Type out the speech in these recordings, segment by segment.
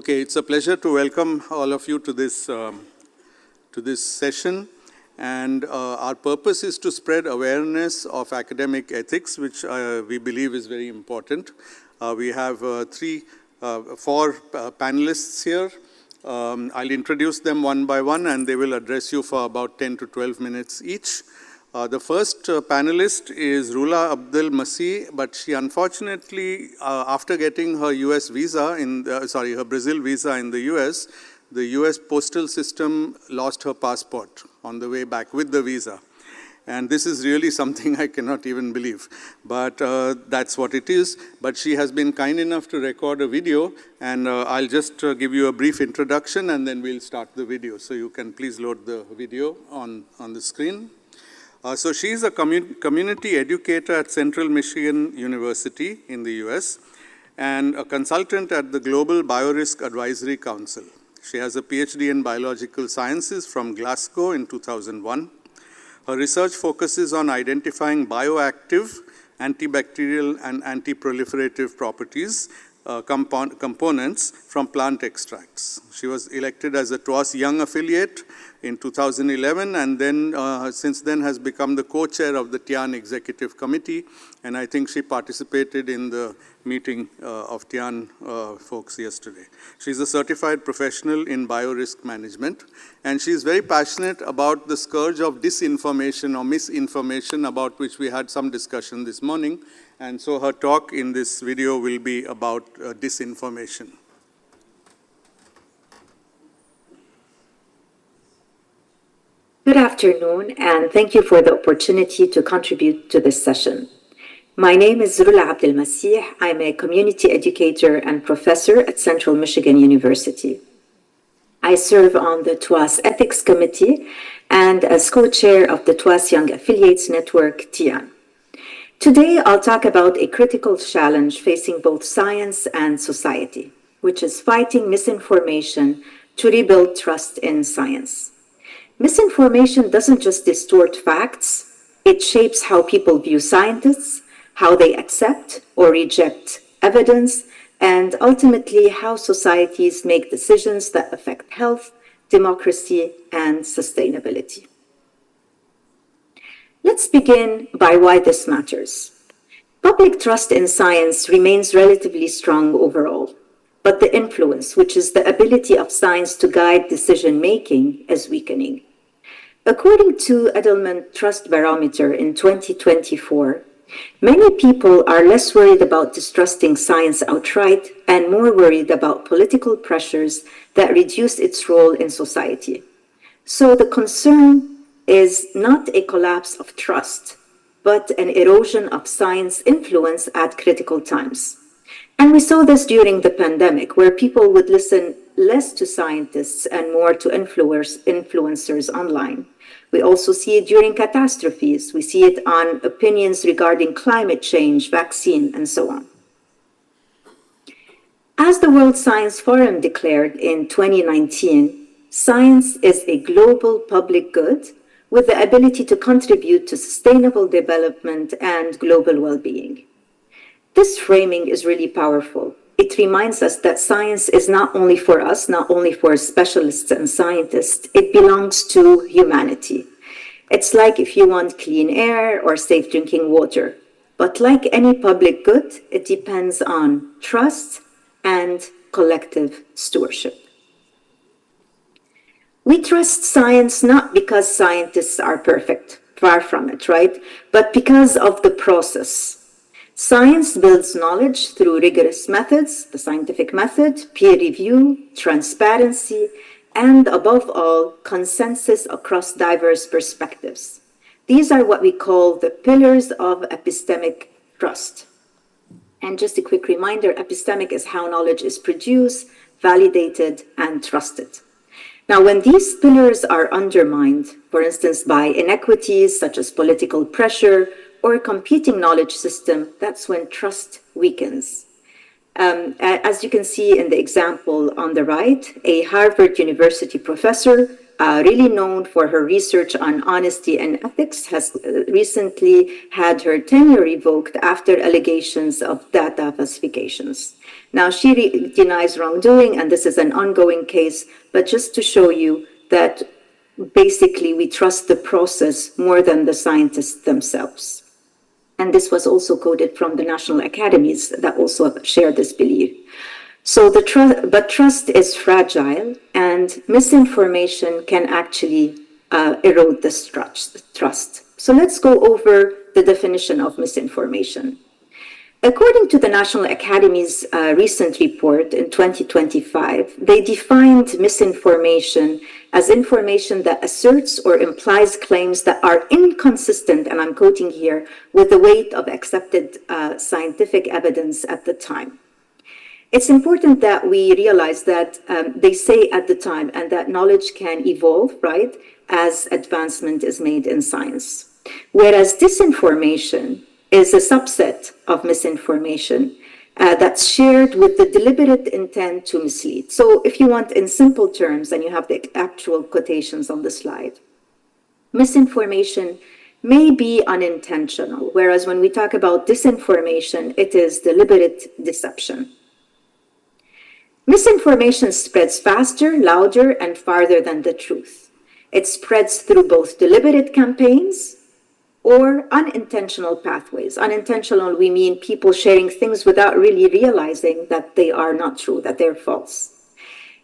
Okay, it's a pleasure to welcome all of you to this session. And our purpose is to spread awareness of academic ethics, which we believe is very important. We have four panelists here. I'll introduce them one by one, and they will address you for about 10 to 12 minutes each. The first panelist is Rula Abdel Masih, but she unfortunately, after getting her US visa, her Brazil visa in the US postal system lost her passport on the way back with the visa. And this is really something I cannot even believe. But that's what it is. But she has been kind enough to record a video, and I'll just give you a brief introduction, and then we'll start the video. So you can please load the video on the screen. So she's a community educator at Central Michigan University in the US, and a consultant at the Global Biorisk Advisory Council. She has a PhD in biological sciences from Glasgow in 2001. Her research focuses on identifying bioactive, antibacterial, and anti-proliferative properties, components from plant extracts. She was elected as a TWAS Young Affiliate in 2011, and then since then has become the co-chair of the TIAN Executive Committee, and I think she participated in the meeting of TIAN folks yesterday. She's a certified professional in biorisk management, and she's very passionate about the scourge of disinformation or misinformation, about which we had some discussion this morning, and so her talk in this video will be about disinformation. Good afternoon, and thank you for the opportunity to contribute to this session. My name is Rula Abdel Masih. I'm a community educator and professor at Central Michigan University. I serve on the TWAS Ethics Committee and as co-chair of the TWAS Young Affiliates Network, TIAN. Today, I'll talk about a critical challenge facing both science and society, which is fighting misinformation to rebuild trust in science. Misinformation doesn't just distort facts, it shapes how people view scientists, how they accept or reject evidence, and ultimately how societies make decisions that affect health, democracy, and sustainability. Let's begin by why this matters. Public trust in science remains relatively strong overall, but the influence, which is the ability of science to guide decision-making, is weakening. According to Edelman Trust Barometer in 2024, many people are less worried about distrusting science outright and more worried about political pressures that reduce its role in society. So the concern is not a collapse of trust, but an erosion of science influence at critical times. And we saw this during the pandemic, where people would listen less to scientists and more to influencers online. We also see it during catastrophes. We see it on opinions regarding climate change, vaccine, and so on. As the World Science Forum declared in 2019, science is a global public good with the ability to contribute to sustainable development and global well-being. This framing is really powerful. It reminds us that science is not only for us, not only for specialists and scientists, it belongs to humanity. It's like if you want clean air or safe drinking water. But like any public good, it depends on trust and collective stewardship. We trust science not because scientists are perfect, far from it, right? But because of the process. Science builds knowledge through rigorous methods, the scientific method, peer review, transparency, and above all, consensus across diverse perspectives. These are what we call the pillars of epistemic trust. And just a quick reminder, epistemic is how knowledge is produced, validated, and trusted. Now, when these pillars are undermined, for instance, by inequities such as political pressure or a competing knowledge system, that's when trust weakens. As you can see in the example on the right, a Harvard University professor really known for her research on honesty and ethics, has recently had her tenure revoked after allegations of data falsifications. Now, she denies wrongdoing, and this is an ongoing case, but just to show you that basically we trust the process more than the scientists themselves. And this was also quoted from the national academies that also share this belief. So but trust is fragile, and misinformation can actually erode this trust. So let's go over the definition of misinformation. According to the National Academy's recent report in 2025, they defined misinformation as information that asserts or implies claims that are inconsistent, and I'm quoting here, with the weight of accepted scientific evidence at the time. It's important that we realize that they say at the time, and that knowledge can evolve, right, as advancement is made in science. Whereas disinformation is a subset of misinformation that's shared with the deliberate intent to mislead. So if you want in simple terms, and you have the actual quotations on the slide, misinformation may be unintentional, whereas when we talk about disinformation, it is deliberate deception. Misinformation spreads faster, louder, and farther than the truth. It spreads through both deliberate campaigns or unintentional pathways. Unintentional, we mean people sharing things without really realizing that they are not true, that they're false.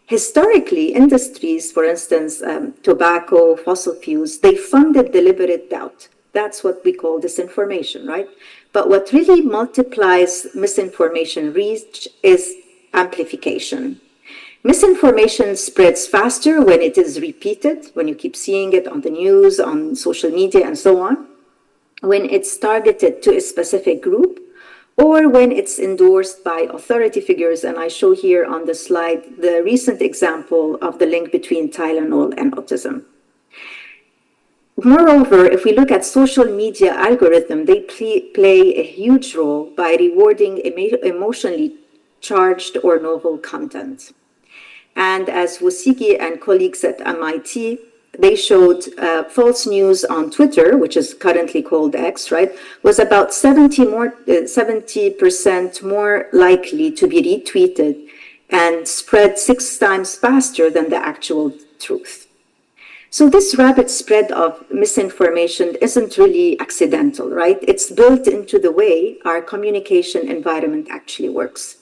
Historically, industries, for instance, tobacco, fossil fuels, they funded deliberate doubt. That's what we call disinformation, right? But what really multiplies misinformation reach is amplification. Misinformation spreads faster when it is repeated, when you keep seeing it on the news, on social media, and so on, when it's targeted to a specific group, or when it's endorsed by authority figures. And I show here on the slide the recent example of the link between Tylenol and autism. Moreover, if we look at social media algorithm, they play a huge role by rewarding emotionally charged or novel content. And as Wosigi and colleagues at MIT, they showed false news on Twitter, which is currently called X, right, was about 70% more likely to be retweeted and spread 6 times faster than the actual truth. So this rapid spread of misinformation isn't really accidental, right? It's built into the way our communication environment actually works.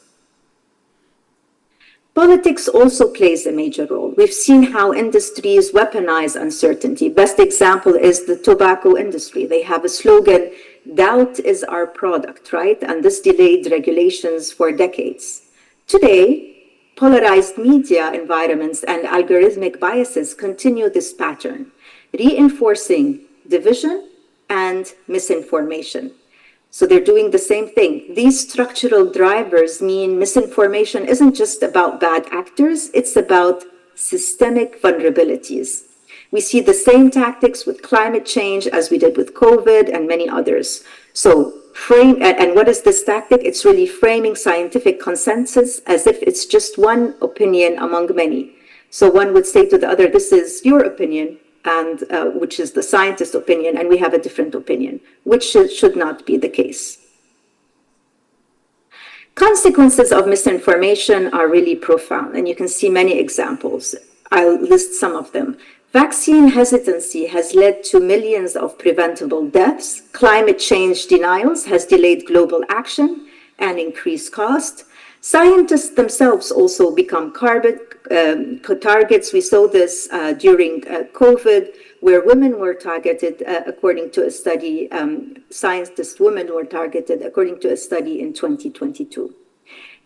Politics also plays a major role. We've seen how industries weaponize uncertainty. Best example is the tobacco industry. They have a slogan, "Doubt is our product," right? And this delayed regulations for decades. Today, polarized media environments and algorithmic biases continue this pattern, reinforcing division and misinformation. So they're doing the same thing. These structural drivers mean misinformation isn't just about bad actors, it's about systemic vulnerabilities. We see the same tactics with climate change as we did with COVID and many others. So and what is this tactic? It's really framing scientific consensus as if it's just one opinion among many. So one would say to the other, this is your opinion, and which is the scientist's opinion, and we have a different opinion, which should not be the case. Consequences of misinformation are really profound, and you can see many examples. I'll list some of them. Vaccine hesitancy has led to millions of preventable deaths. Climate change denials has delayed global action and increased cost. Scientists themselves also become targets. We saw this during COVID, where women were targeted according to a study, scientist women were targeted according to a study in 2022.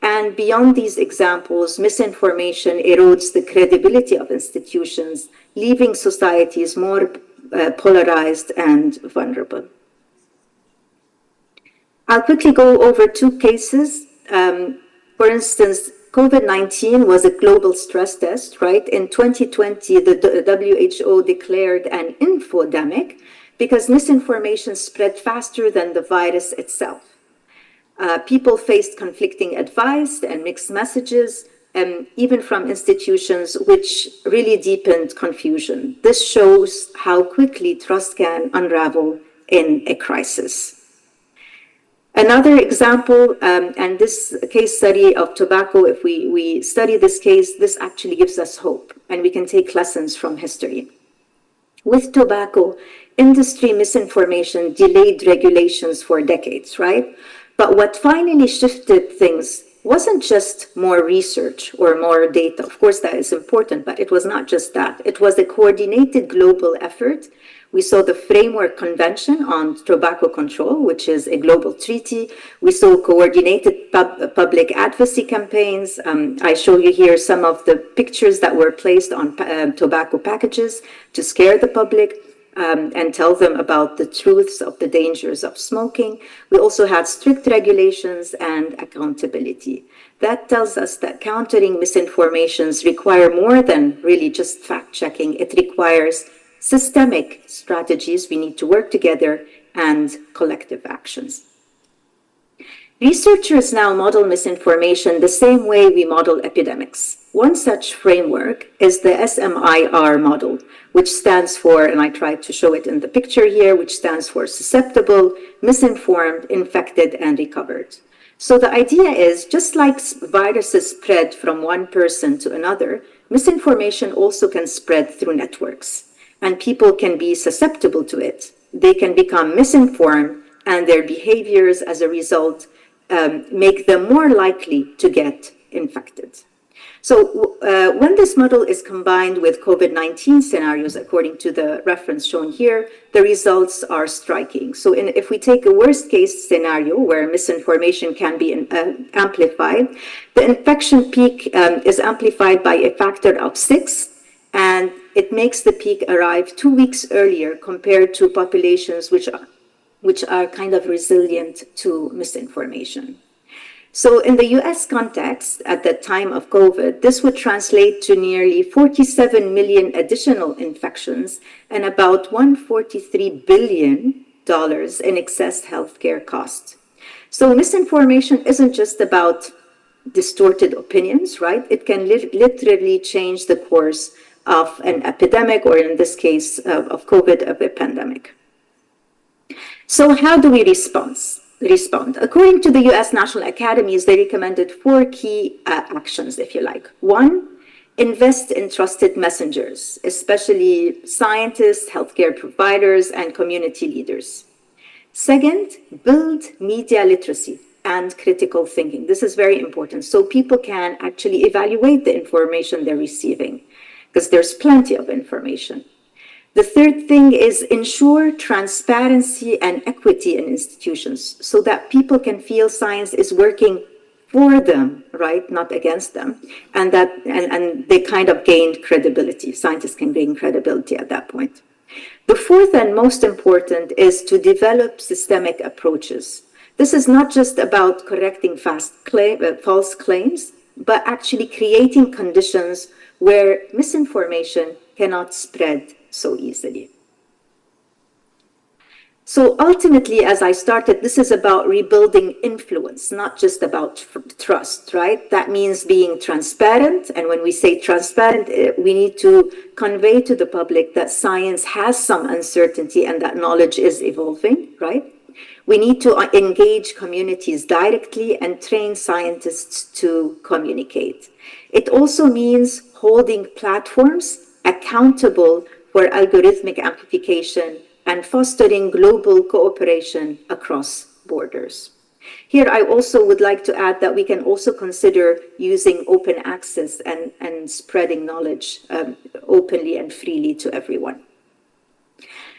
And beyond these examples, misinformation erodes the credibility of institutions, leaving societies more polarized and vulnerable. I'll quickly go over 2 cases. For instance, COVID-19 was a global stress test, right? In 2020, the WHO declared an infodemic because misinformation spread faster than the virus itself. People faced conflicting advice and mixed messages. even from institutions, which really deepened confusion. This shows how quickly trust can unravel in a crisis. Another example, and this case study of tobacco, if we study this case, this actually gives us hope, and we can take lessons from history. With tobacco, industry misinformation delayed regulations for decades, right? But what finally shifted things wasn't just more research or more data. Of course, that is important, but it was not just that. It was a coordinated global effort. We saw the Framework Convention on Tobacco Control, which is a global treaty. We saw coordinated public advocacy campaigns. I show you here some of the pictures that were placed on tobacco packages to scare the public and tell them about the truths of the dangers of smoking. We also had strict regulations and accountability. That tells us that countering misinformations require more than really just fact-checking. It requires systemic strategies. We need to work together and collective actions. Researchers now model misinformation the same way we model epidemics. One such framework is the SMIR model, which stands for, and I tried to show it in the picture here, which stands for susceptible, misinformed, infected, and recovered. So the idea is, just like viruses spread from one person to another, misinformation also can spread through networks. And people can be susceptible to it. They can become misinformed, and their behaviors as a result make them more likely to get infected. So when this model is combined with COVID-19 scenarios, according to the reference shown here, the results are striking. So if we take a worst case scenario where misinformation can be amplified, the infection peak is amplified by a factor of 6, and it makes the peak arrive 2 weeks earlier compared to populations which are kind of resilient to misinformation. So in the US context, at the time of COVID, this would translate to nearly 47 million additional infections and about $143 billion in excess healthcare costs. So misinformation isn't just about distorted opinions, right? It can literally change the course of an epidemic, or in this case of COVID, of a pandemic. So how do we respond? According to the US National Academies, they recommended 4 key actions, if you like. 1, invest in trusted messengers, especially scientists, healthcare providers, and community leaders. 2nd, build media literacy and critical thinking. This is very important, so people can actually evaluate the information they're receiving, because there's plenty of information. The 3rd thing is ensure transparency and equity in institutions so that people can feel science is working for them, right, not against them, and they kind of gained credibility. Scientists can gain credibility at that point. The 4th and most important is to develop systemic approaches. This is not just about correcting false claims, but actually creating conditions where misinformation cannot spread so easily. So ultimately, as I started, this is about rebuilding influence, not just about trust, right? That means being transparent. And when we say transparent, we need to convey to the public that science has some uncertainty and that knowledge is evolving, right? We need to engage communities directly and train scientists to communicate. It also means holding platforms accountable for algorithmic amplification and fostering global cooperation across borders. Here, I also would like to add that we can also consider using open access and spreading knowledge openly and freely to everyone.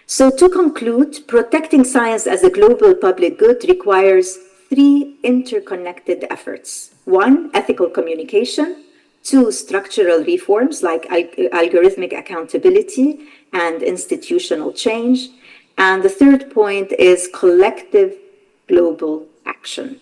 So to conclude, protecting science as a global public good requires 3 interconnected efforts. 1, ethical communication. 2, structural reforms like algorithmic accountability and institutional change. And the 3rd point is collective global action.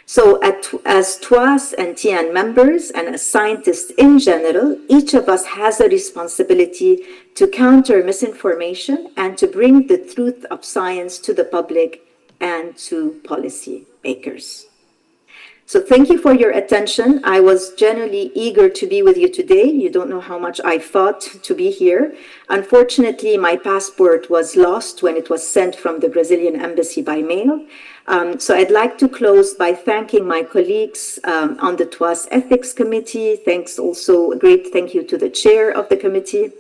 So as TWAS and TN members and as scientists in general, each of us has a responsibility to counter misinformation and to bring the truth of science to the public and to policy makers. So thank you for your attention. I was genuinely eager to be with you today. You don't know how much I fought to be here. Unfortunately, my passport was lost when it was sent from the Brazilian embassy by mail. So I'd like to close by thanking my colleagues on the TWAS Ethics Committee. Thanks also, a great thank you to the chair of the committee,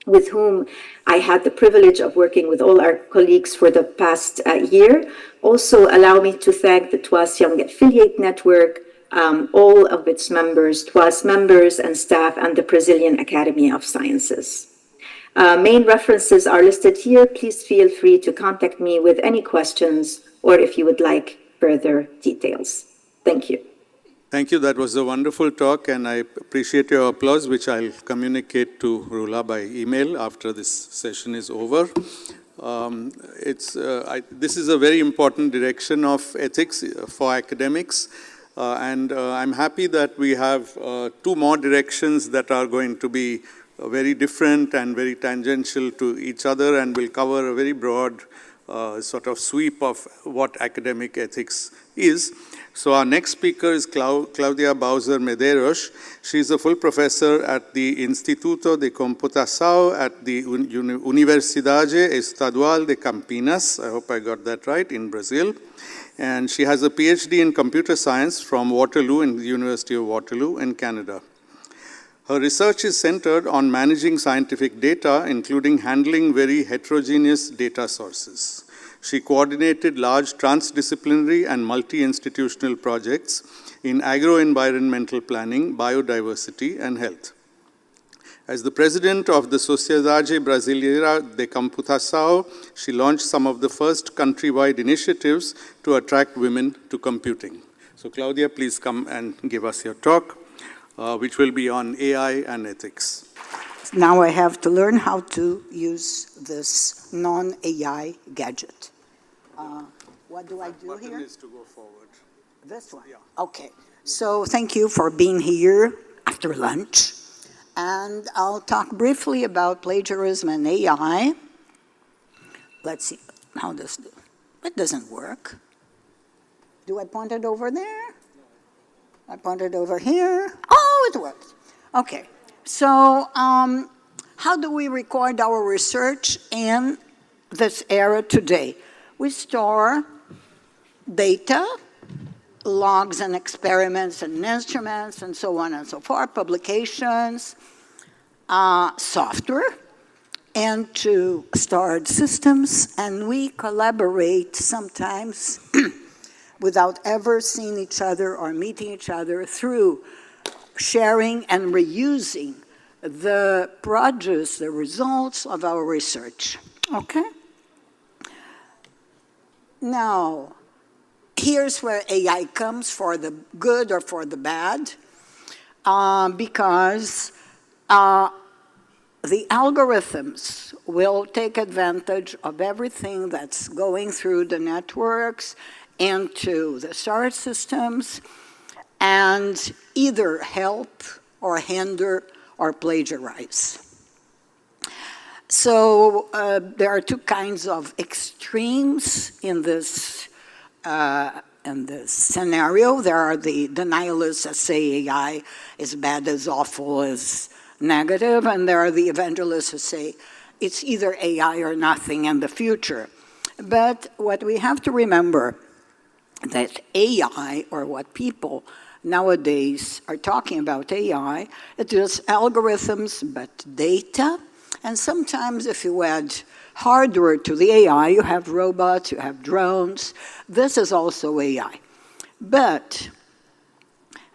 with whom I had the privilege of working with all our colleagues for the past year. Also, allow me to thank the TWAS Young Affiliate Network, all of its members, TWAS members and staff, and the Brazilian Academy of Sciences. Main references are listed here. Please feel free to contact me with any questions or if you would like further details. Thank you. Thank you. That was a wonderful talk, and I appreciate your applause, which I'll communicate to Rula by email after this session is over. This is a very important direction of ethics for academics, and I'm happy that we have two more directions that are going to be very different and very tangential to each other, and will cover a very broad sort of sweep of what academic ethics is. So our next speaker is Claudia Bowser Medeiros. She's a full professor at the Instituto de Computação at the Universidade Estadual de Campinas. I hope I got that right, in Brazil. And she has a PhD in computer science from Waterloo, in the University of Waterloo in Canada. Her research is centered on managing scientific data, including handling very heterogeneous data sources. She coordinated large transdisciplinary and multi-institutional projects in agro-environmental planning, biodiversity, and health. As the president of the Sociedade Brasileira de Computação, she launched some of the first countrywide initiatives to attract women to computing. So Claudia, please come and give us your talk, which will be on AI and ethics. Now I have to learn how to use this non-AI gadget. What do I do here? The button is to go forward. This one? Yeah. Okay. So thank you for being here after lunch. And I'll talk briefly about plagiarism and AI. Let's see. How does it do? It doesn't work. Do I point it over there? I point it over here. Oh, it works. Okay. So how do we record our research in this era today? We store data, logs and experiments and instruments and so on and so forth, publications, software, into storage systems, and we collaborate sometimes without ever seeing each other or meeting each other through sharing and reusing the produce, the results of our research. Okay? Now, here's where AI comes for the good or for the bad, because the algorithms will take advantage of everything that's going through the networks into the storage systems and either help or hinder or plagiarize. So there are two kinds of extremes in this scenario. There are the denialists that say AI is bad, is awful, is negative, and there are the evangelists who say it's either AI or nothing in the future. But what we have to remember that AI, or what people nowadays are talking about AI, it is algorithms, but data. And sometimes if you add hardware to the AI, you have robots, you have drones. This is also AI. But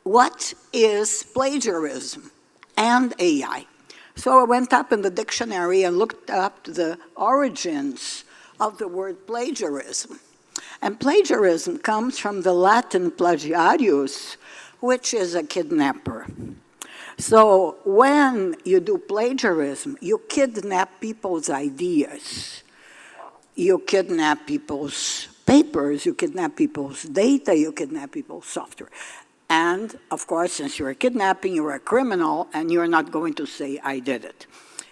what is plagiarism and AI? So I went up in the dictionary and looked up the origins of the word plagiarism. And plagiarism comes from the Latin plagiarius, which is a kidnapper. So when you do plagiarism, you kidnap people's ideas. You kidnap people's papers, you kidnap people's data, you kidnap people's software. And of course, since you're kidnapping, you're a criminal, and you're not going to say, I did it.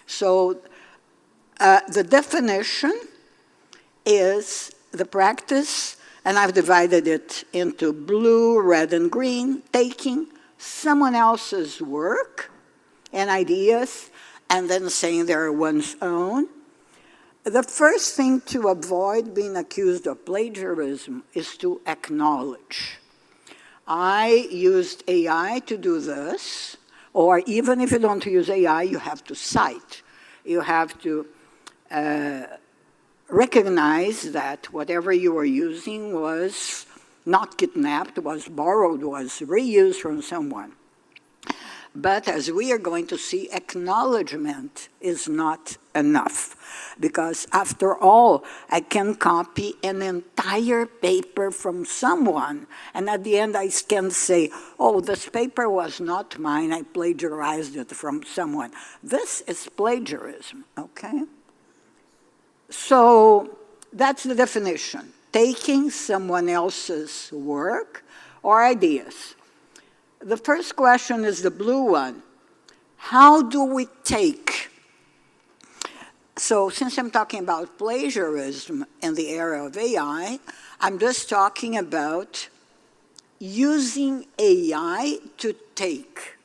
So the definition is the practice And I've divided it into blue, red, and green, taking someone else's work and ideas and then saying they're one's own. The first thing to avoid being accused of plagiarism is to acknowledge. I used AI to do this, or even if you don't use AI, you have to cite. You have to recognize that whatever you were using was not kidnapped, was borrowed, was reused from someone. But as we are going to see, acknowledgement is not enough. Because after all, I can copy an entire paper from someone, and at the end I can say, oh, this paper was not mine, I plagiarized it from someone. This is plagiarism, okay? So that's the definition, taking someone else's work or ideas. The first question is the blue one. How do we take? So since I'm talking about plagiarism in the era of AI, I'm just talking about using AI to take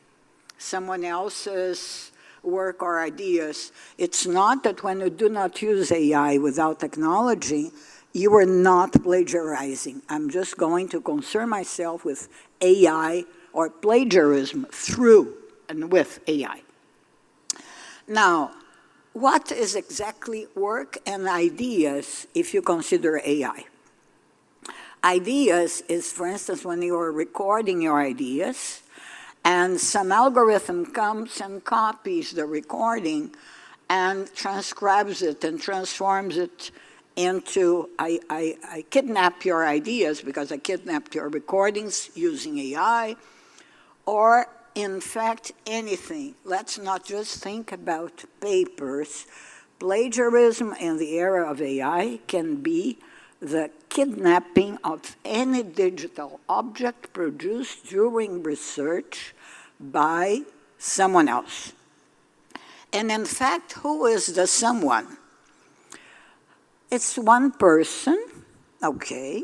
someone else's work or ideas. It's not that when you do not use AI without technology, you are not plagiarizing. I'm just going to concern myself with AI or plagiarism through and with AI. Now, what is exactly work and ideas if you consider AI? Ideas is, for instance, when you are recording your ideas and some algorithm comes and copies the recording and transcribes it and transforms it into, I kidnap your ideas because I kidnapped your recordings using AI, or in fact, anything. Let's not just think about papers. Plagiarism in the era of AI can be the kidnapping of any digital object produced during research by someone else. And in fact, who is the someone? It's one person, okay,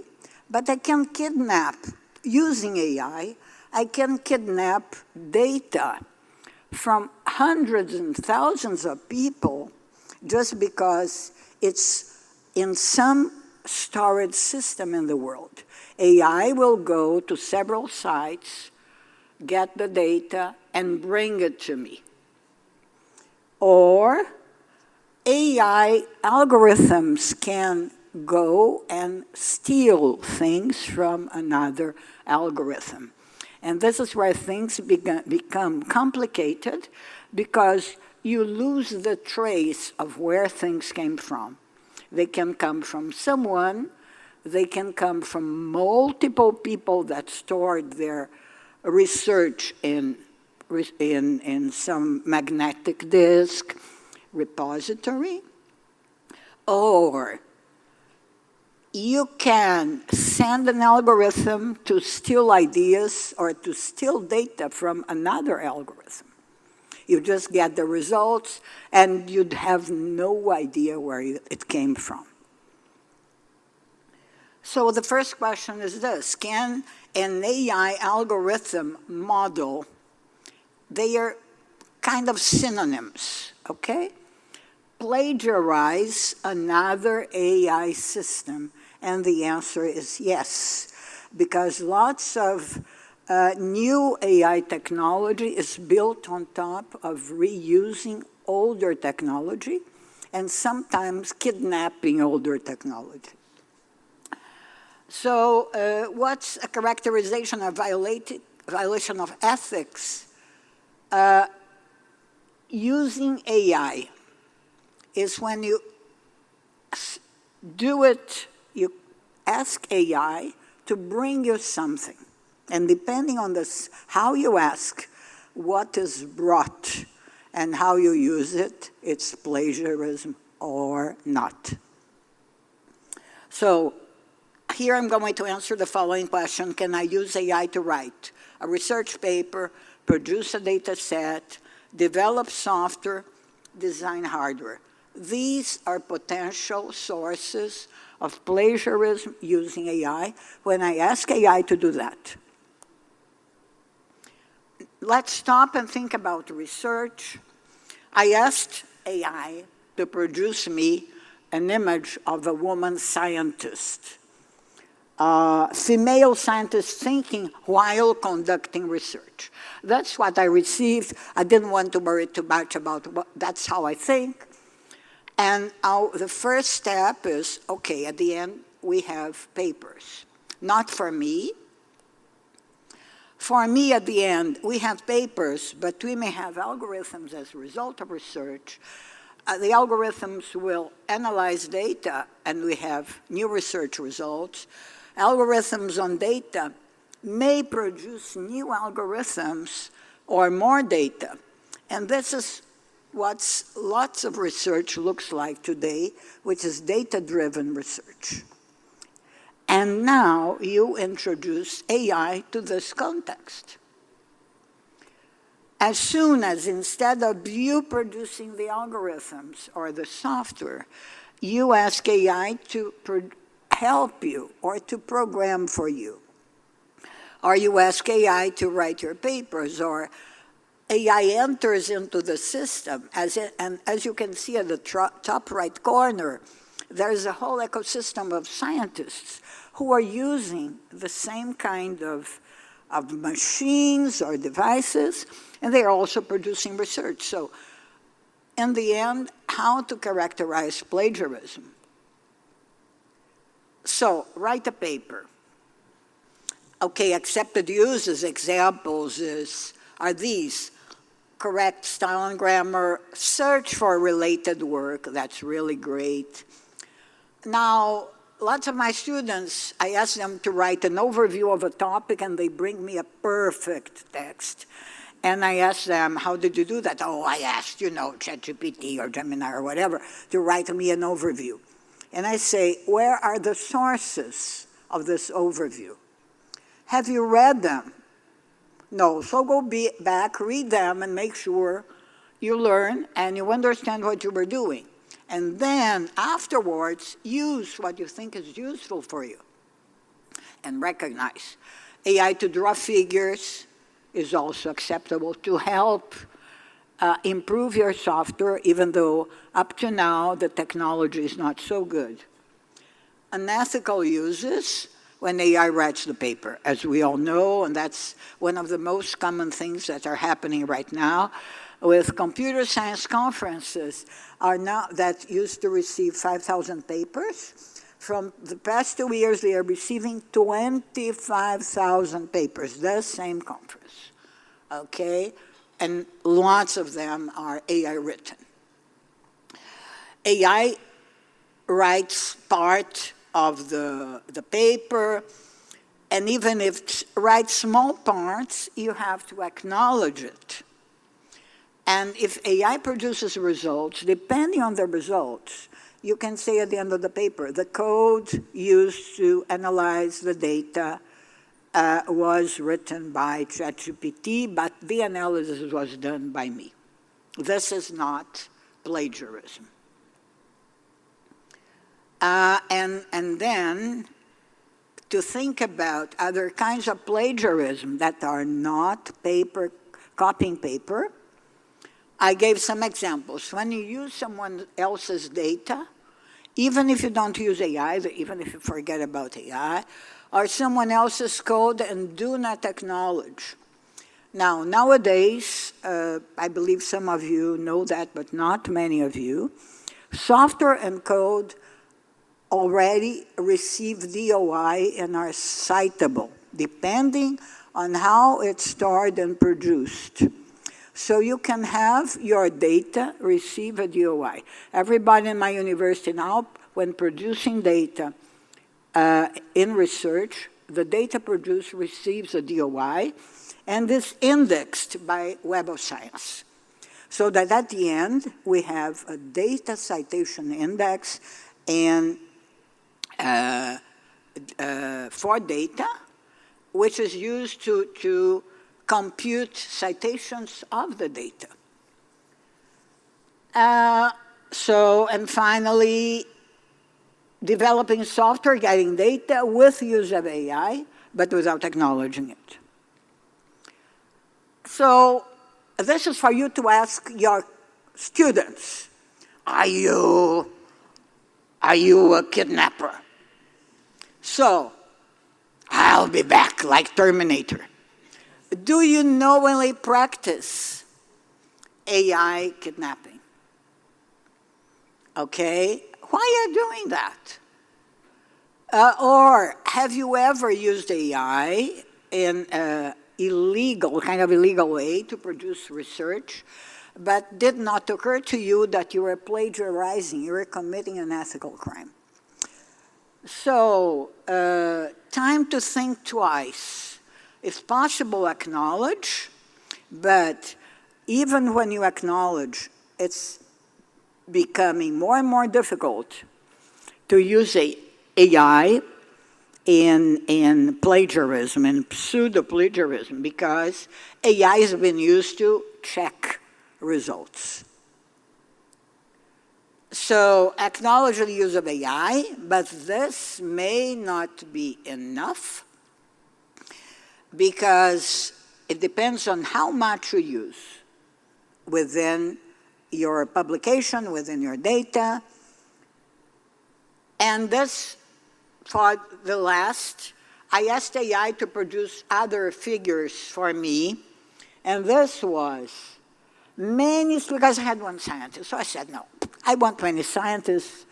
but I can kidnap, using AI, I can kidnap data from hundreds and thousands of people just because it's in some storage system in the world. AI will go to several sites, get the data, and bring it to me. Or AI algorithms can go and steal things from another algorithm. And this is where things become complicated because you lose the trace of where things came from. They can come from someone, they can come from multiple people that stored their research in some magnetic disk repository, or you can send an algorithm to steal ideas or to steal data from another algorithm. You just get the results, and you'd have no idea where it came from. So the first question is this: can an AI algorithm model, they are kind of synonyms, okay? Plagiarize another AI system? And the answer is yes, because lots of new AI technology is built on top of reusing older technology and sometimes kidnapping older technology. So what's a characterization of violation of ethics? Using AI is when you do it, you ask AI to bring you something. And depending on this, how you ask, what is brought, and how you use it, it's plagiarism or not. So here I'm going to answer the following question: can I use AI to write a research paper, produce a data set, develop software, design hardware? These are potential sources of plagiarism using AI when I ask AI to do that. Let's stop and think about research. I asked AI to produce me an image of a woman scientist, female scientist thinking while conducting research. That's what I received. I didn't want to worry too much about that's how I think. And the first step is, okay, at the end, we have papers. Not for me. For me, at the end, we have papers, but we may have algorithms as a result of research. The algorithms will analyze data, and we have new research results. Algorithms on data may produce new algorithms or more data. And this is what lots of research looks like today, which is data-driven research. And now you introduce AI to this context. As soon as, instead of you producing the algorithms or the software, you ask AI to help you or to program for you, or you ask AI to write your papers, or AI enters into the system, and as you can see at the top right corner, there's a whole ecosystem of scientists who are using the same kind of machines or devices, and they're also producing research. So in the end, how to characterize plagiarism? So write a paper. Okay, accepted uses examples are these: correct style and grammar, search for related work, that's really great. Now, lots of my students, I ask them to write an overview of a topic and they bring me a perfect text. And I ask them, how did you do that? Oh, I asked, ChatGPT or Gemini or whatever to write me an overview. And I say, where are the sources of this overview? Have you read them? No, so go back, read them, and make sure you learn and you understand what you were doing. And then, afterwards, use what you think is useful for you. And recognize. AI to draw figures is also acceptable to help improve your software, even though up to now the technology is not so good. Unethical uses, when AI writes the paper, as we all know, and that's one of the most common things that are happening right now, with computer science conferences that used to receive 5,000 papers. From the past 2 years, they are receiving 25,000 papers, the same conference, okay? And lots of them are AI written. AI writes part of the paper, and even if it writes small parts, you have to acknowledge it. And if AI produces results, depending on the results, you can say at the end of the paper, the code used to analyze the data was written by ChatGPT, but the analysis was done by me. This is not plagiarism. And then to think about other kinds of plagiarism that are not copying paper, I gave some examples. When you use someone else's data, even if you don't use AI, even if you forget about AI, or someone else's code and do not acknowledge. Now, nowadays, I believe some of you know that, but not many of you, software and code already receive DOI and are citable, depending on how it's stored and produced. So you can have your data receive a DOI. Everybody in my university now, when producing data in research, the data produced receives a DOI, and is indexed by Web of Science. So that at the end, we have a data citation index and for data, which is used to compute citations of the data. So, and finally, developing software, getting data with use of AI, but without acknowledging it. So, this is for you to ask your students. Are you a kidnapper? So, I'll be back like Terminator. Do you knowingly practice AI kidnapping? Okay, why are you doing that? Or have you ever used AI in an illegal way to produce research, but did not occur to you that you were plagiarizing, you were committing an ethical crime? So, time to think twice. If possible, acknowledge, but even when you acknowledge, it's becoming more and more difficult to use AI in plagiarism, in pseudo-plagiarism, because AI has been used to check results. So acknowledge the use of AI, but this may not be enough because it depends on how much you use within your publication, within your data. And this, for the last, I asked AI to produce other figures for me, and this was many, because I had one scientist, so I said, no, I want 20 scientists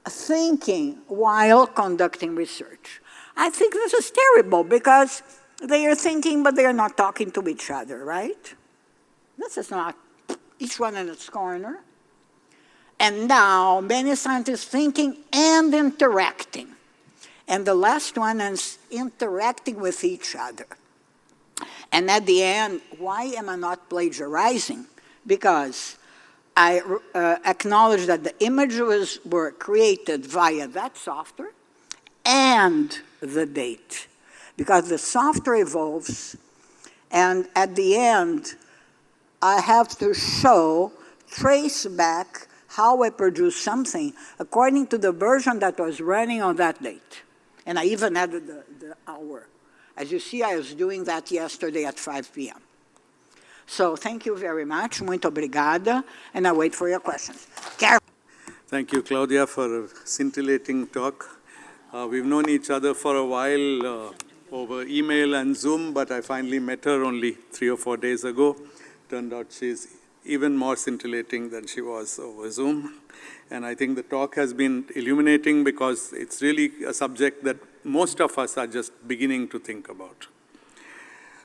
thinking while conducting research. I think this is terrible because they are thinking, but they are not talking to each other, right? This is not each one in its corner. And now, many scientists thinking and interacting. And the last one is interacting with each other. And at the end, why am I not plagiarizing? Because I acknowledge that the images were created via that software and the date. Because the software evolves, and at the end, I have to trace back how I produced something according to the version that was running on that date. And I even added the hour. As you see, I was doing that yesterday at 5 p.m. So thank you very much. Muito obrigada. And I wait for your questions. Thank you, Claudia, for a scintillating talk. We've known each other for a while over email and Zoom, but I finally met her only 3 or 4 days ago. Turned out she's even more scintillating than she was over Zoom. And I think the talk has been illuminating because it's really a subject that most of us are just beginning to think about.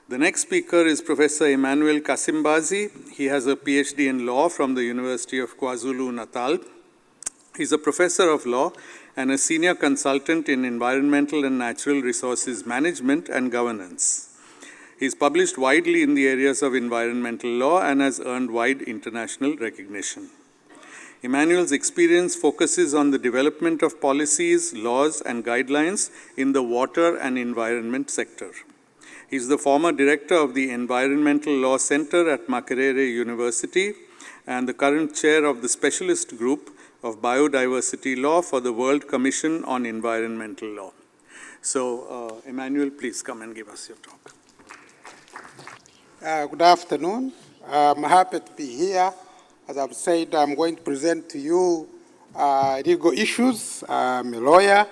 The next speaker is Professor Emmanuel Kasimbazi. He has a PhD in law from the University of KwaZulu-Natal. He's a professor of law and a senior consultant in environmental and natural resources management and governance. He's published widely in the areas of environmental law and has earned wide international recognition. Emmanuel's experience focuses on the development of policies, laws, and guidelines in the water and environment sector. He's the former director of the Environmental Law Center at Makerere University and the current chair of the specialist group of biodiversity law for the World Commission on Environmental Law. So, Emmanuel, please come and give us your talk. Good afternoon. I'm happy to be here. As I've said, I'm going to present to you legal issues. I'm a lawyer,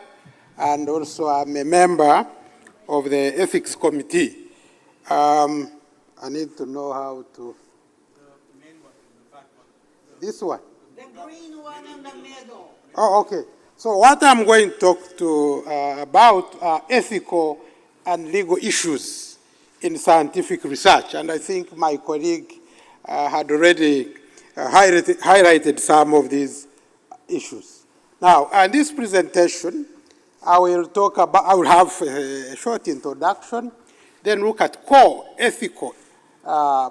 and also I'm a member of the Ethics Committee. I need to know how to... The main one, the back one. This one? The green one in the middle. Oh, okay. So what I'm going to talk about are ethical and legal issues in scientific research. And I think my colleague had already highlighted some of these issues. Now, in this presentation, I will have a short introduction, then look at core ethical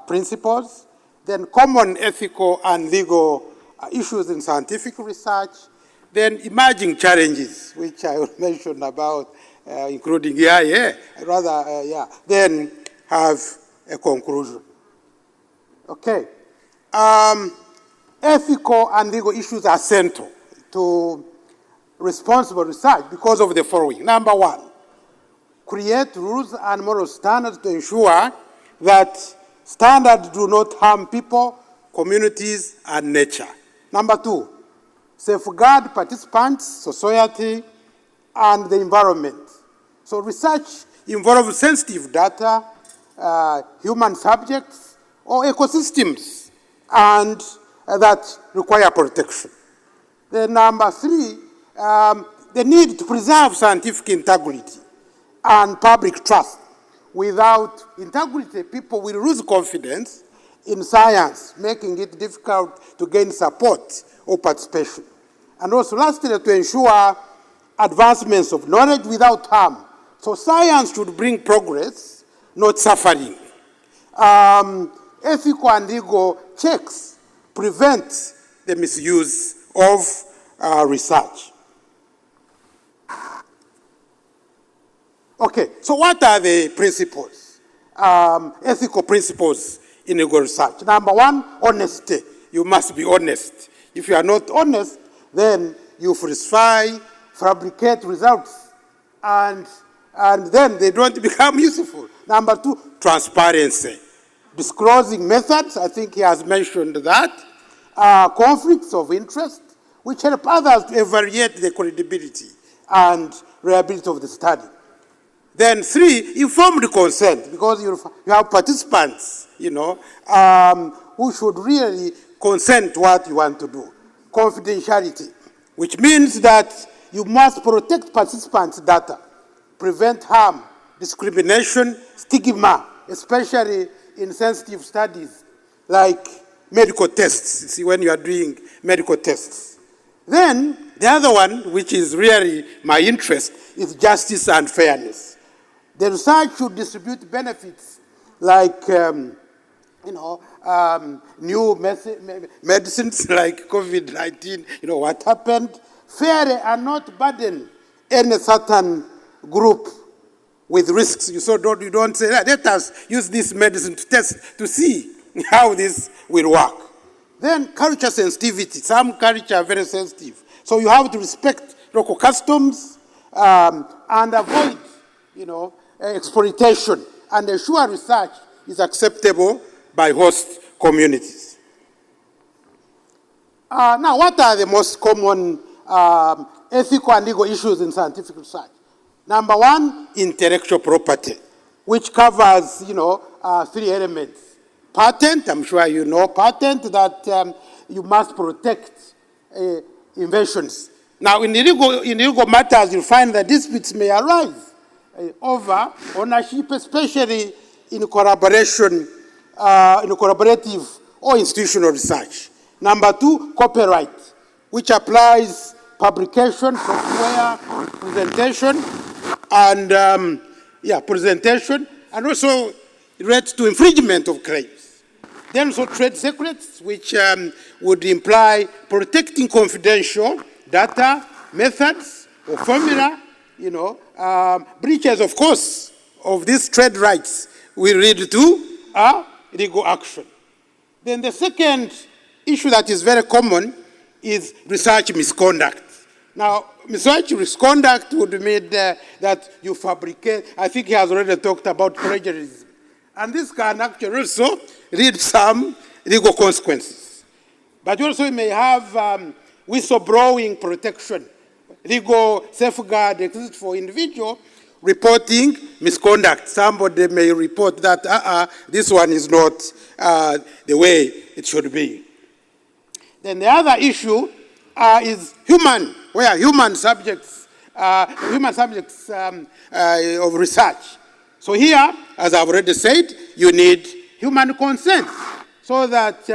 principles, then common ethical and legal issues in scientific research, then emerging challenges, which I will mention about, including then have a conclusion. Okay. ethical and legal issues are central to responsible research because of the following. Number one, create rules and moral standards to ensure that standards do not harm people, communities, and nature. Number two, safeguard participants, society, and the environment. So research involves sensitive data, human subjects, or ecosystems, and that require protection. Then number three, the need to preserve scientific integrity and public trust. Without integrity, people will lose confidence in science, making it difficult to gain support or participation. And also, lastly, to ensure advancements of knowledge without harm. So science should bring progress, not suffering. Ethical and legal checks prevent the misuse of research. Okay, so what are the principles, ethical principles in legal research? Number one, honesty. You must be honest. If you are not honest, then you falsify, fabricate results, and then they don't become useful. Number two, transparency. Disclosing methods, I think he has mentioned that. Conflicts of interest, which help others to evaluate the credibility and reliability of the study. Then three, informed consent, because you have participants, who should really consent to what you want to do. Confidentiality, which means that you must protect participants' data, prevent harm, discrimination, stigma, especially in sensitive studies like medical tests, when you are doing medical tests. Then the other one, which is really my interest, is justice and fairness. The research should distribute benefits like, new medicines like COVID-19, what happened, fairly and not burden any certain group with risks. You don't say, let us use this medicine to test, to see how this will work. Then culture sensitivity. Some culture are very sensitive. So you have to respect local customs and avoid, exploitation, and ensure research is acceptable by host communities. Now, what are the most common ethical and legal issues in scientific research? Number one, intellectual property, which covers, three elements. Patent, I'm sure you know patent, that you must protect inventions. Now, in legal matters, you find that disputes may arise over ownership, especially in collaborative or institutional research. Number two, copyright, which applies publication, software, presentation, and also relates to infringement of claims. Then also trade secrets, which would imply protecting confidential data, methods, or formula. Breaches, of course, of these trade rights will lead to legal action. Then the second issue that is very common is research misconduct. Now, research misconduct would mean that you fabricate. I think he has already talked about plagiarism. And this can actually also lead to some legal consequences. But also you may have whistleblowing protection. Legal safeguard exists for individual reporting misconduct. Somebody may report that this one is not the way it should be. Then the other issue is human subjects of research. So here, as I've already said, you need human consent, so that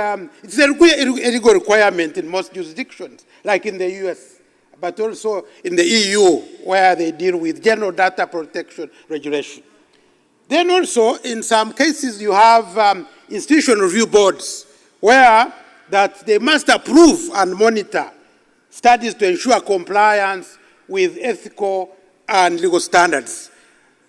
it's a legal requirement in most jurisdictions, like in the US, but also in the EU, where they deal with general data protection regulation. Then also, in some cases, you have institutional review boards, where that they must approve and monitor studies to ensure compliance with ethical and legal standards.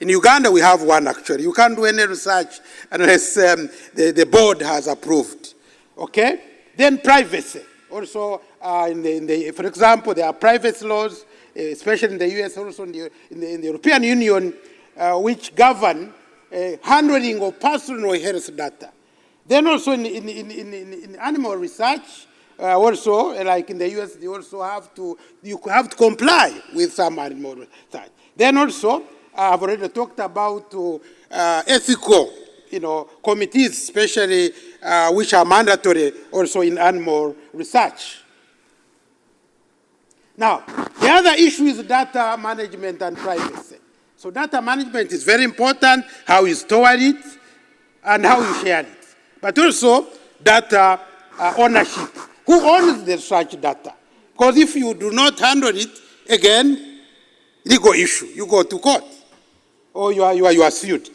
In Uganda, we have one, actually. You can't do any research unless the board has approved. Okay? Then privacy. Also, for example, there are privacy laws, especially in the US, also in the European Union, which govern handling of personal health data. Then also in animal research, also, like in the US, you have to comply with some animal research. Then also, I've already talked about ethical, committees, especially which are mandatory also in animal research. Now, the other issue is data management and privacy. So data management is very important, how you store it and how you share it. But also data ownership. Who owns the such data? Because if you do not handle it, again, legal issue. You go to court or you are sued.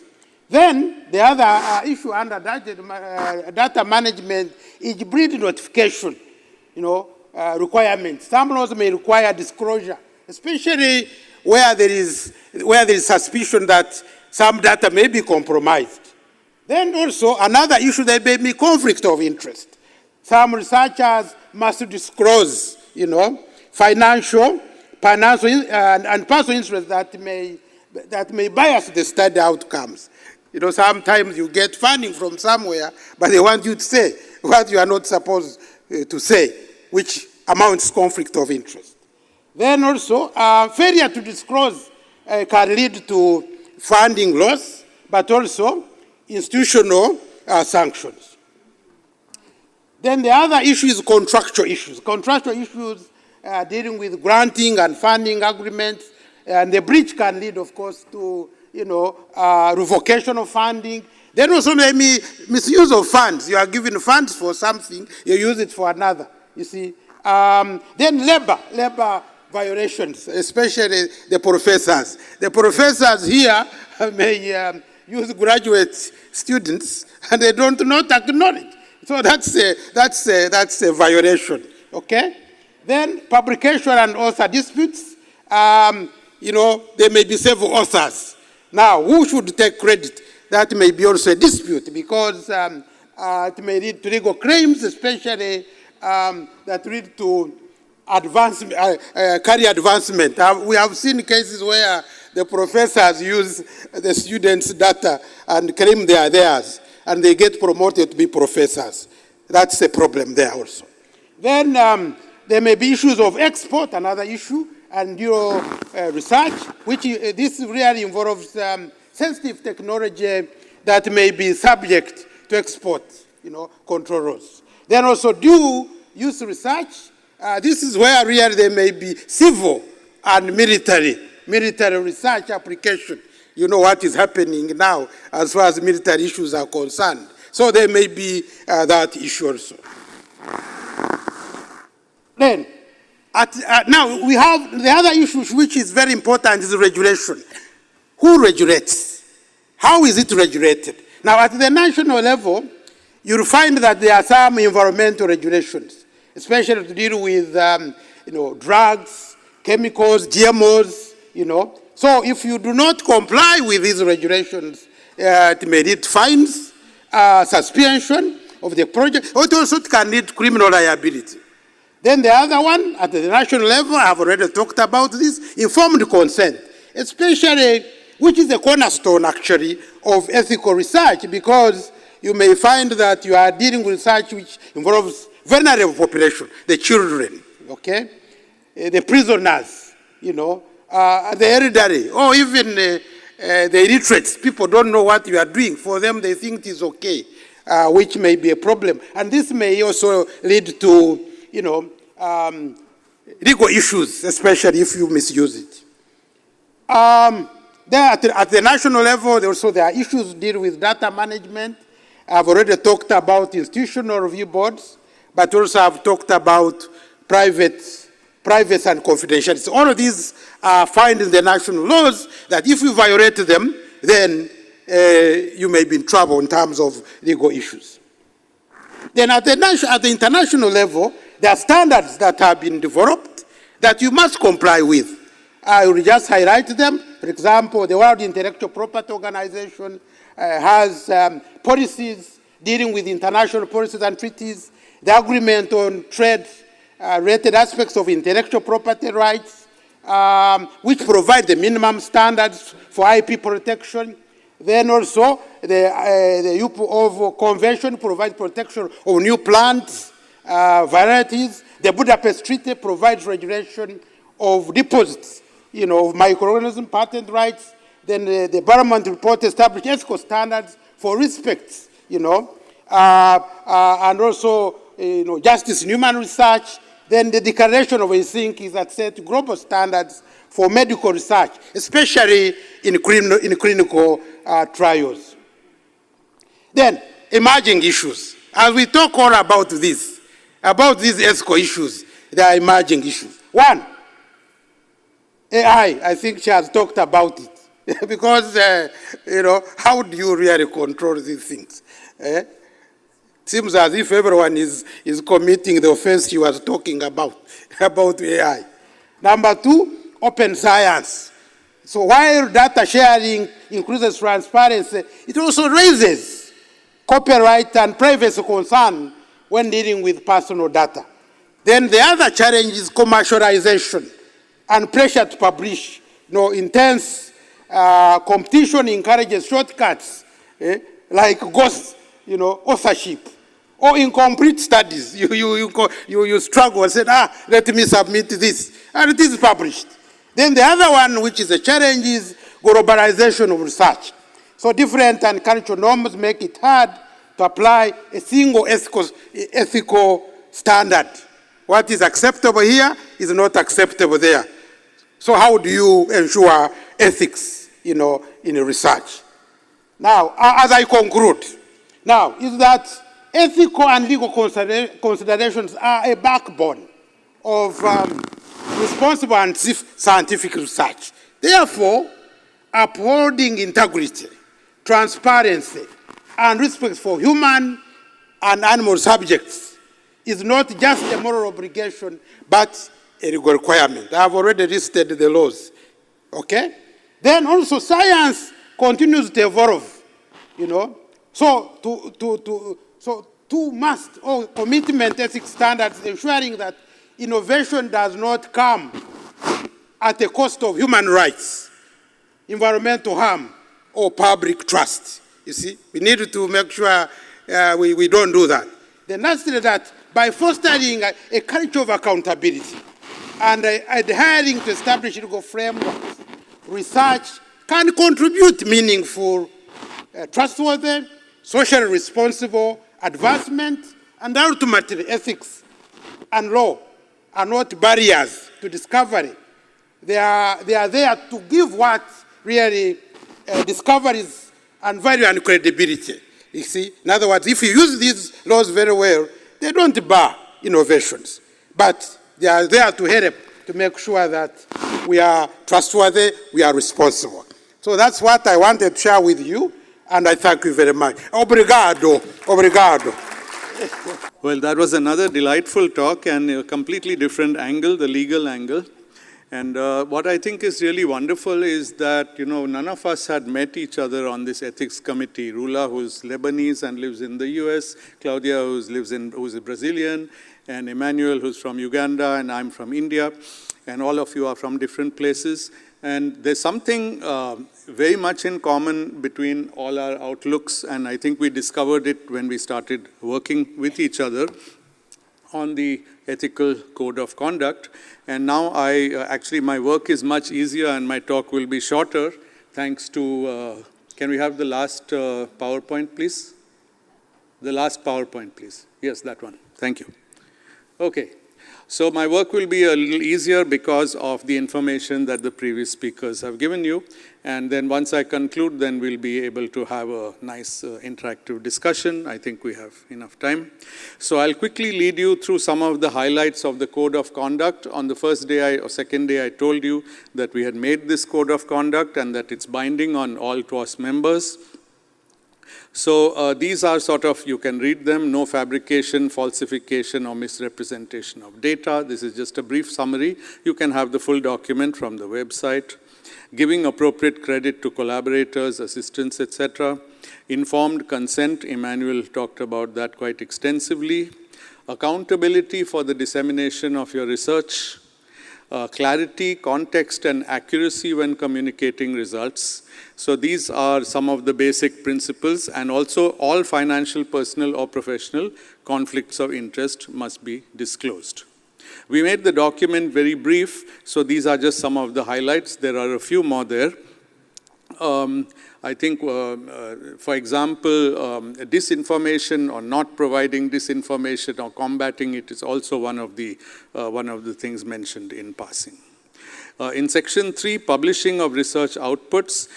Then the other issue under data management is breed notification, requirements. Some laws may require disclosure, especially where there is suspicion that some data may be compromised. Then also another issue that may be conflict of interest. Some researchers must disclose, financial and personal interests that may bias the study outcomes. Sometimes you get funding from somewhere, but they want you to say what you are not supposed to say, which amounts to conflict of interest. Then also, failure to disclose can lead to funding loss, but also institutional sanctions. Then the other issue is contractual issues. Contractual issues dealing with granting and funding agreements, and the breach can lead, of course, to revocation of funding. Then also maybe misuse of funds. You are given funds for something, you use it for another. You see. Then labor violations, especially the professors. The professors here may use graduate students, and they don't not acknowledge. So that's a violation. Okay. Then publication and author disputes. There may be several authors. Now, who should take credit? That may be also a dispute because it may lead to legal claims, especially that lead to career advancement. We have seen cases where the professors use the students' data and claim they are theirs, and they get promoted to be professors. That's a problem there also. Then there may be issues of export, another issue, and research, which this really involves sensitive technology that may be subject to export, control rules. Then also due use research. This is where really there may be civil and military research application. You know what is happening now as far as military issues are concerned. So there may be that issue also. Then, now we have the other issue which is very important is regulation. Who regulates? How is it regulated? Now at the national level, you'll find that there are some environmental regulations, especially to deal with drugs, chemicals, GMOs, So if you do not comply with these regulations, it may lead to fines, suspension of the project. It also can lead to criminal liability. Then the other one, at the national level, I have already talked about this, informed consent, especially, which is the cornerstone, actually, of ethical research, because you may find that you are dealing with research which involves vulnerable population, the children, okay, the prisoners, the elderly, or even the illiterates. People don't know what you are doing. For them, they think it is okay, which may be a problem. And this may also lead to, legal issues, especially if you misuse it. At the national level, there are issues dealing with data management. I've already talked about institutional review boards, but also I've talked about privacy and confidentiality. All of these are found in the national laws that if you violate them, then you may be in trouble in terms of legal issues. Then at the international level, there are standards that have been developed that you must comply with. I will just highlight them. For example, the World Intellectual Property Organization has policies dealing with international policies and treaties. the agreement on trade-related aspects of intellectual property rights, which provide the minimum standards for IP protection. Then also, the UPO Convention provides protection of new plants, varieties. The Budapest Treaty provides regulation of deposits, of microorganism patent rights. Then the Barrymont Report established ethical standards for respect, and also, justice in human research. Then the Declaration of Helsinki that set global standards for medical research, especially in clinical trials. Then, emerging issues. As we talk all about these ethical issues, there are emerging issues. One, AI, I think she has talked about it. Because, how do you really control these things? It seems as if everyone is committing the offense she was talking about AI. Number two, open science. So while data sharing increases transparency, it also raises copyright and privacy concern when dealing with personal data. Then the other challenge is commercialization and pressure to publish. Intense competition encourages shortcuts, like ghost, authorship, or incomplete studies. You struggle and say, let me submit this, and it is published. Then the other one, which is a challenge, is globalization of research. So different and cultural norms make it hard to apply a single ethical standard. What is acceptable here is not acceptable there. So how do you ensure ethics, in research? Now, as I conclude, now, is that ethical and legal considerations are a backbone of responsible and scientific research. Therefore, upholding integrity, transparency, and respect for human and animal subjects is not just a moral obligation, but a legal requirement. I have already listed the laws, okay? Then also science continues to evolve, So two must, or commitment ethics standards, ensuring that innovation does not come at the cost of human rights, environmental harm, or public trust. You see, we need to make sure we don't do that. Then lastly, that by fostering a culture of accountability and adhering to established legal frameworks, research can contribute meaningful, trustworthy, socially responsible advancement, and ultimately ethics and law are not barriers to discovery. They are there to give what really discoveries and value and credibility. You see, in other words, if you use these laws very well, they don't bar innovations, but they are there to help to make sure that we are trustworthy, we are responsible. So that's what I wanted to share with you, and I thank you very much. Obrigado, obrigado. Well, that was another delightful talk and a completely different angle, the legal angle. And what I think is really wonderful is that, none of us had met each other on this ethics committee. Rula, who's Lebanese and lives in the US, Claudia, who's a Brazilian, and Emmanuel, who's from Uganda, and I'm from India, and all of you are from different places. And there's something very much in common between all our outlooks, and I think we discovered it when we started working with each other on the ethical code of conduct. And now actually my work is much easier and my talk will be shorter thanks to, can we have the last PowerPoint, please? The last PowerPoint, please. Yes, that one. Thank you. Okay. So my work will be a little easier because of the information that the previous speakers have given you. And then once I conclude, then we'll be able to have a nice interactive discussion. I think we have enough time. So I'll quickly lead you through some of the highlights of the code of conduct. On the first day or second day, I told you that we had made this code of conduct and that it's binding on all TWAS members. So these are sort of, you can read them, no fabrication, falsification, or misrepresentation of data. This is just a brief summary. You can have the full document from the website. Giving appropriate credit to collaborators, assistants, etc. Informed consent, Emmanuel talked about that quite extensively. accountability for the dissemination of your research, clarity, context, and accuracy when communicating results. So these are some of the basic principles, and also all financial, personal, or professional conflicts of interest must be disclosed. We made the document very brief, so these are just some of the highlights. There are a few more there. I think, for example, disinformation or not providing disinformation or combating it is also one of the things mentioned in passing. In section 3, publishing of research outputs,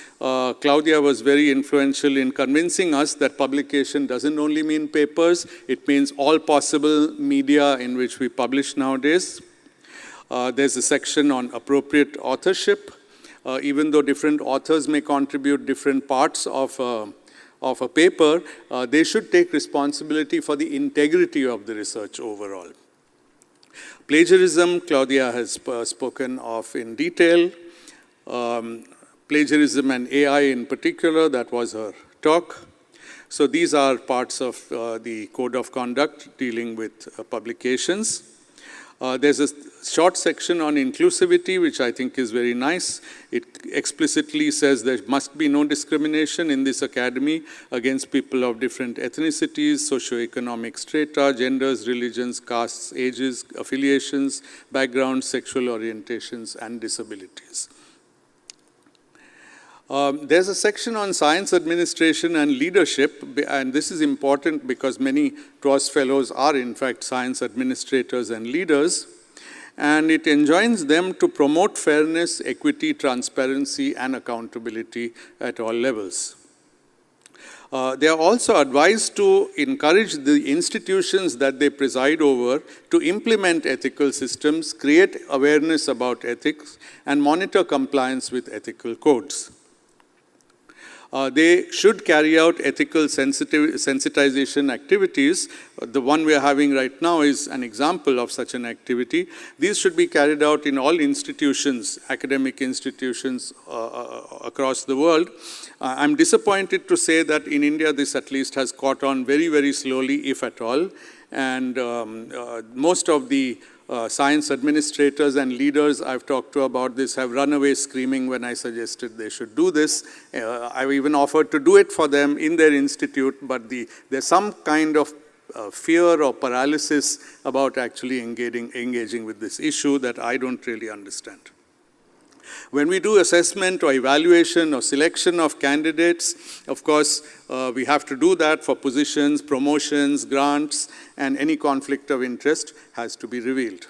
Claudia was very influential in convincing us that publication doesn't only mean papers, it means all possible media in which we publish nowadays. There's a section on appropriate authorship. Even though different authors may contribute different parts of a paper, they should take responsibility for the integrity of the research overall. Plagiarism, Claudia has spoken of in detail. Plagiarism and AI in particular, that was her talk. So these are parts of the Code of Conduct dealing with publications. There's a short section on inclusivity, which I think is very nice. It explicitly says there must be no discrimination in this academy against people of different ethnicities, socioeconomic strata, genders, religions, castes, ages, affiliations, backgrounds, sexual orientations, and disabilities. There's a section on science administration and leadership, and this is important because many TWAS fellows are in fact science administrators and leaders, and it enjoins them to promote fairness, equity, transparency, and accountability at all levels. They are also advised to encourage the institutions that they preside over to implement ethical systems, create awareness about ethics, and monitor compliance with ethical codes. They should carry out ethical sensitization activities. The one we are having right now is an example of such an activity. These should be carried out in all institutions, academic institutions across the world. I'm disappointed to say that in India this at least has caught on very, very slowly, if at all. And most of the science administrators and leaders I've talked to about this have run away screaming when I suggested they should do this. I've even offered to do it for them in their institute, but there's some kind of fear or paralysis about actually engaging with this issue that I don't really understand. When we do assessment or evaluation or selection of candidates, of course, we have to do that for positions, promotions, grants, and any conflict of interest has to be revealed.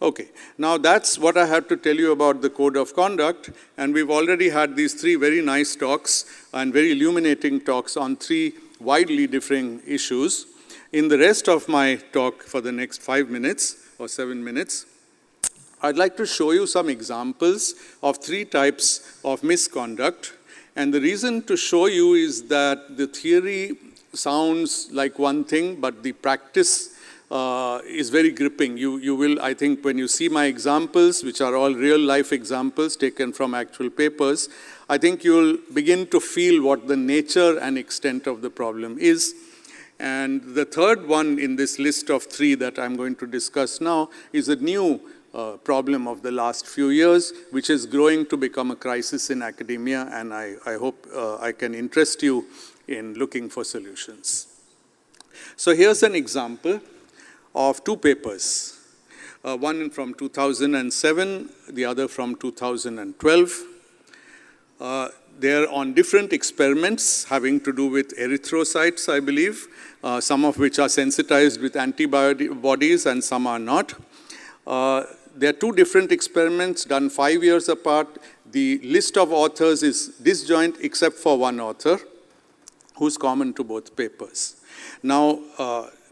Okay, now that's what I have to tell you about the Code of Conduct, and we've already had these 3 very nice talks and very illuminating talks on 3 widely differing issues. In the rest of my talk for the next 5 minutes or 7 minutes, I'd like to show you some examples of 3 types of misconduct. And the reason to show you is that the theory sounds like one thing, but the practice is very gripping. You will, I think, when you see my examples, which are all real-life examples taken from actual papers, I think you'll begin to feel what the nature and extent of the problem is. And the third one in this list of 3 that I'm going to discuss now is a new problem of the last few years, which is growing to become a crisis in academia, and I hope I can interest you in looking for solutions. So here's an example of 2 papers, one from 2007, the other from 2012. They're on different experiments having to do with erythrocytes, I believe, some of which are sensitized with antibodies and some are not. There are 2 different experiments done 5 years apart. The list of authors is disjoint except for one author who's common to both papers. Now,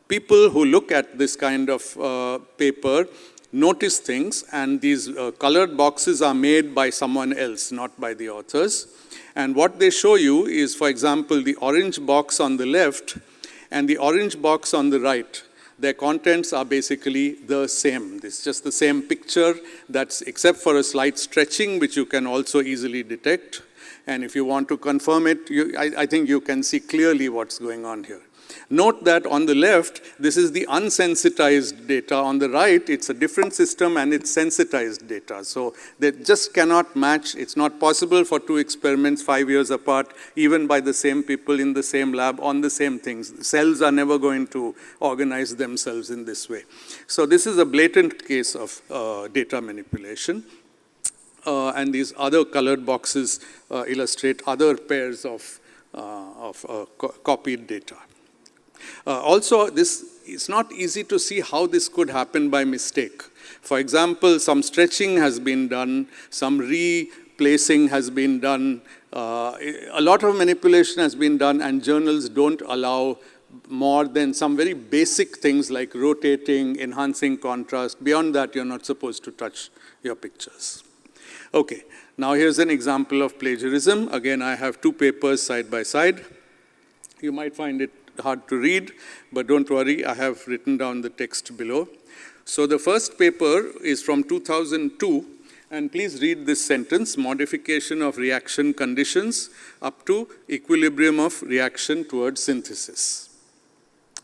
people who look at this kind of paper notice things, and these colored boxes are made by someone else, not by the authors. And what they show you is, for example, the orange box on the left and the orange box on the right. Their contents are basically the same. It's just the same picture, that's except for a slight stretching, which you can also easily detect. And if you want to confirm it, I think you can see clearly what's going on here. Note that on the left, this is the unsensitized data. On the right, it's a different system and it's sensitized data. So they just cannot match. It's not possible for two experiments 5 years apart, even by the same people in the same lab on the same things. Cells are never going to organize themselves in this way. So this is a blatant case of data manipulation. And these other colored boxes illustrate other pairs of copied data. Also, it's not easy to see how this could happen by mistake. For example, some stretching has been done, some replacing has been done, a lot of manipulation has been done, and journals don't allow more than some very basic things like rotating, enhancing contrast. Beyond that, you're not supposed to touch your pictures. Okay, now here's an example of plagiarism. Again, I have two papers side by side. You might find it hard to read, but don't worry, I have written down the text below. So the first paper is from 2002, and please read this sentence: modification of reaction conditions up to equilibrium of reaction towards synthesis.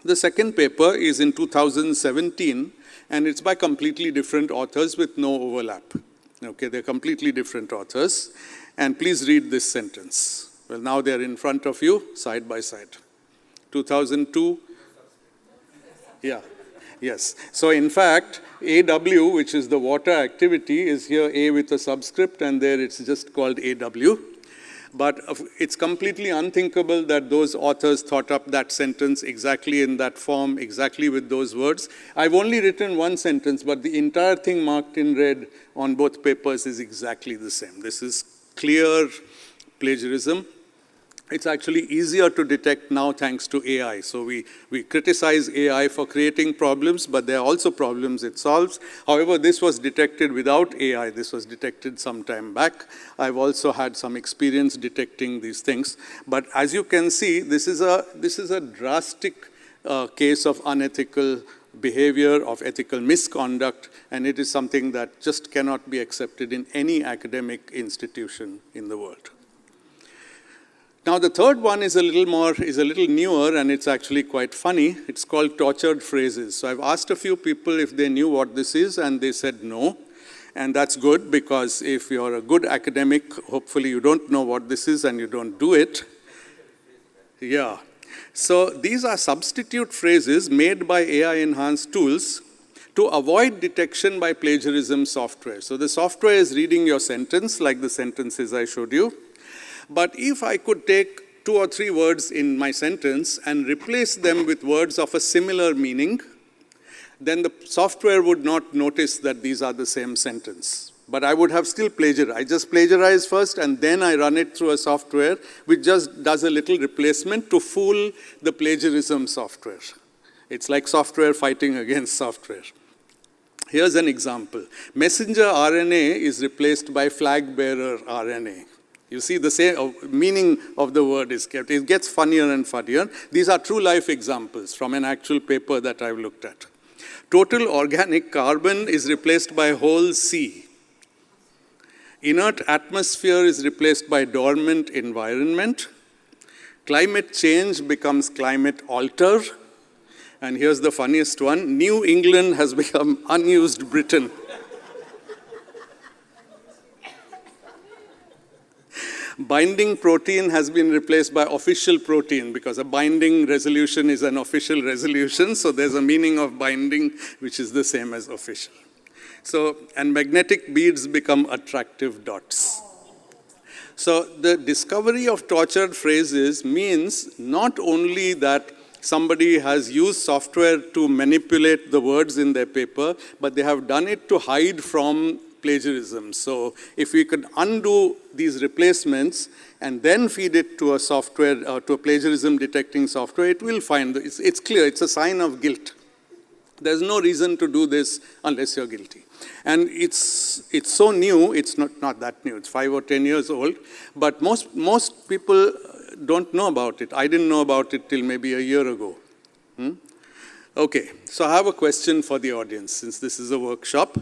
The second paper is in 2017, and it's by completely different authors with no overlap. Okay, they're completely different authors. And please read this sentence. Well, now they're in front of you, side by side. 2002. Yeah, yes. So in fact, AW, which is the water activity, is here A with a subscript, and there it's just called AW. But it's completely unthinkable that those authors thought up that sentence exactly in that form, exactly with those words. I've only written one sentence, but the entire thing marked in red on both papers is exactly the same. This is clear plagiarism. It's actually easier to detect now thanks to AI. So we criticize AI for creating problems, but there are also problems it solves. However, this was detected without AI. This was detected some time back. I've also had some experience detecting these things. But as you can see, this is a drastic case of unethical behavior, of ethical misconduct, and it is something that just cannot be accepted in any academic institution in the world. Now, the third one is a little newer, and it's actually quite funny. It's called tortured phrases. So I've asked a few people if they knew what this is, and they said no. And that's good, because if you're a good academic, hopefully you don't know what this is and you don't do it. Yeah. So these are substitute phrases made by AI-enhanced tools to avoid detection by plagiarism software. So the software is reading your sentence, like the sentences I showed you. But if I could take 2 or 3 words in my sentence and replace them with words of a similar meaning, then the software would not notice that these are the same sentence. But I would have still plagiarized. I just plagiarize first, and then I run it through a software which just does a little replacement to fool the plagiarism software. It's like software fighting against software. Here's an example. Messenger RNA is replaced by flag bearer RNA. You see, the same meaning of the word is kept. It gets funnier and funnier. These are true life examples from an actual paper that I've looked at. Total organic carbon is replaced by whole sea. Inert atmosphere is replaced by dormant environment. Climate change becomes climate alter. And here's the funniest one. New England has become unused Britain. Binding protein has been replaced by official protein, because a binding resolution is an official resolution. So there's a meaning of binding which is the same as official. So, and magnetic beads become attractive dots. So the discovery of tortured phrases means not only that somebody has used software to manipulate the words in their paper, but they have done it to hide from plagiarism. So if we could undo these replacements and then feed it to a software, to a plagiarism detecting software, it will find, it's clear, it's a sign of guilt. There's no reason to do this unless you're guilty. And it's so new, it's not that new, it's 5 or 10 years old, but most people don't know about it. I didn't know about it till maybe a year ago. Okay, so I have a question for the audience, since this is a workshop.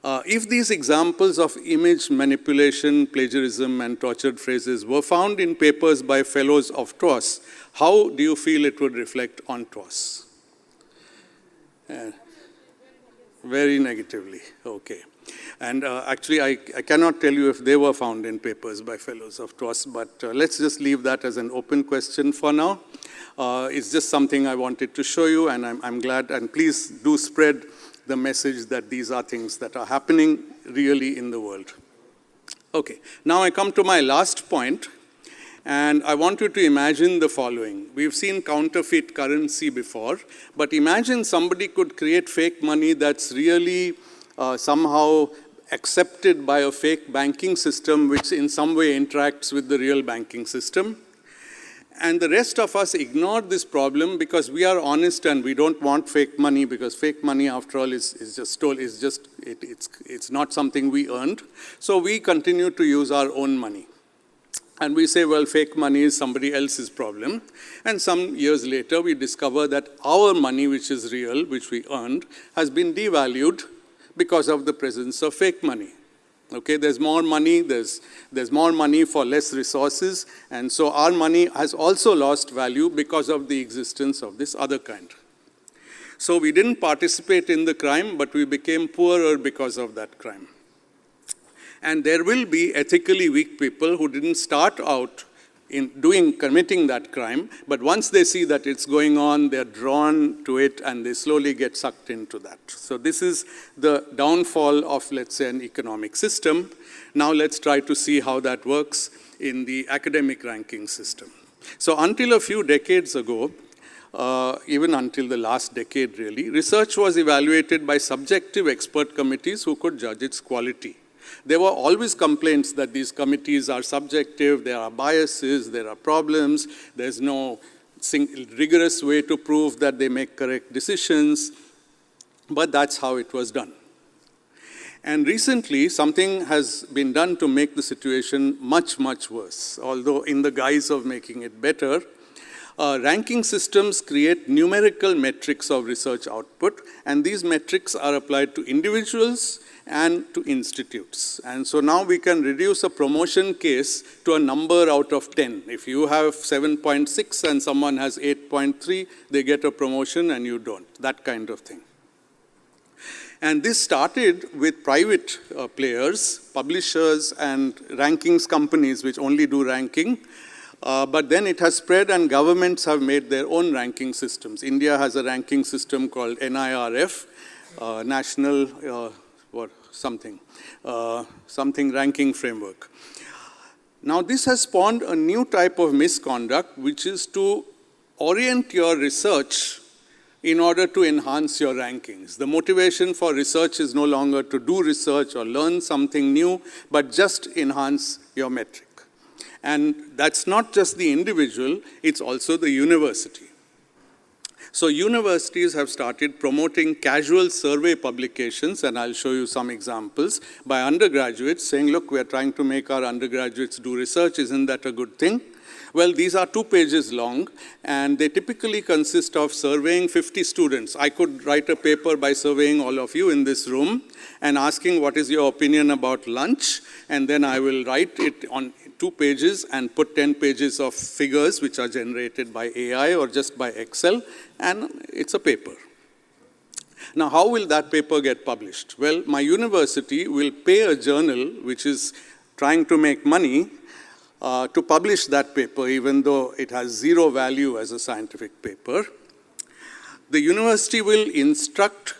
If these examples of image manipulation, plagiarism, and tortured phrases were found in papers by fellows of TWAS, how do you feel it would reflect on TWAS? Very negatively, okay. And actually, I cannot tell you if they were found in papers by fellows of TWAS, but let's just leave that as an open question for now. It's just something I wanted to show you, and I'm glad, and please do spread the message that these are things that are happening really in the world. Okay, now I come to my last point, and I want you to imagine the following. We've seen counterfeit currency before, but imagine somebody could create fake money that's really somehow accepted by a fake banking system which in some way interacts with the real banking system. And the rest of us ignore this problem because we are honest and we don't want fake money, because fake money, after all, is just stolen. It's not something we earned. So we continue to use our own money. And we say, well, fake money is somebody else's problem. And some years later, we discover that our money, which is real, which we earned, has been devalued because of the presence of fake money. Okay, there's more money, there's more money for less resources, and so our money has also lost value because of the existence of this other kind. So we didn't participate in the crime, but we became poorer because of that crime. And there will be ethically weak people who didn't start out in committing that crime, but once they see that it's going on, they're drawn to it and they slowly get sucked into that. So this is the downfall of, let's say, an economic system. Now let's try to see how that works in the academic ranking system. So until a few decades ago, even until the last decade really, research was evaluated by subjective expert committees who could judge its quality. There were always complaints that these committees are subjective, there are biases, there are problems, there's no rigorous way to prove that they make correct decisions, but that's how it was done. And recently, something has been done to make the situation much, much worse, although in the guise of making it better. Ranking systems create numerical metrics of research output, and these metrics are applied to individuals and to institutes. And so now we can reduce a promotion case to a number out of 10. If you have 7.6 and someone has 8.3, they get a promotion and you don't, that kind of thing. And this started with private players, publishers, and rankings companies which only do ranking. But then it has spread and governments have made their own ranking systems. India has a ranking system called NIRF, National something ranking framework. Now this has spawned a new type of misconduct, which is to orient your research in order to enhance your rankings. The motivation for research is no longer to do research or learn something new, but just enhance your metric. And that's not just the individual, it's also the university. So universities have started promoting casual survey publications, and I'll show you some examples, by undergraduates saying, look, we're trying to make our undergraduates do research, isn't that a good thing? Well, these are 2 pages long, and they typically consist of surveying 50 students. I could write a paper by surveying all of you in this room and asking what is your opinion about lunch, and then I will write it on 2 pages and put 10 pages of figures which are generated by AI or just by Excel, and it's a paper. Now, how will that paper get published? Well, my university will pay a journal which is trying to make money to publish that paper, even though it has 0 value as a scientific paper. The university will instruct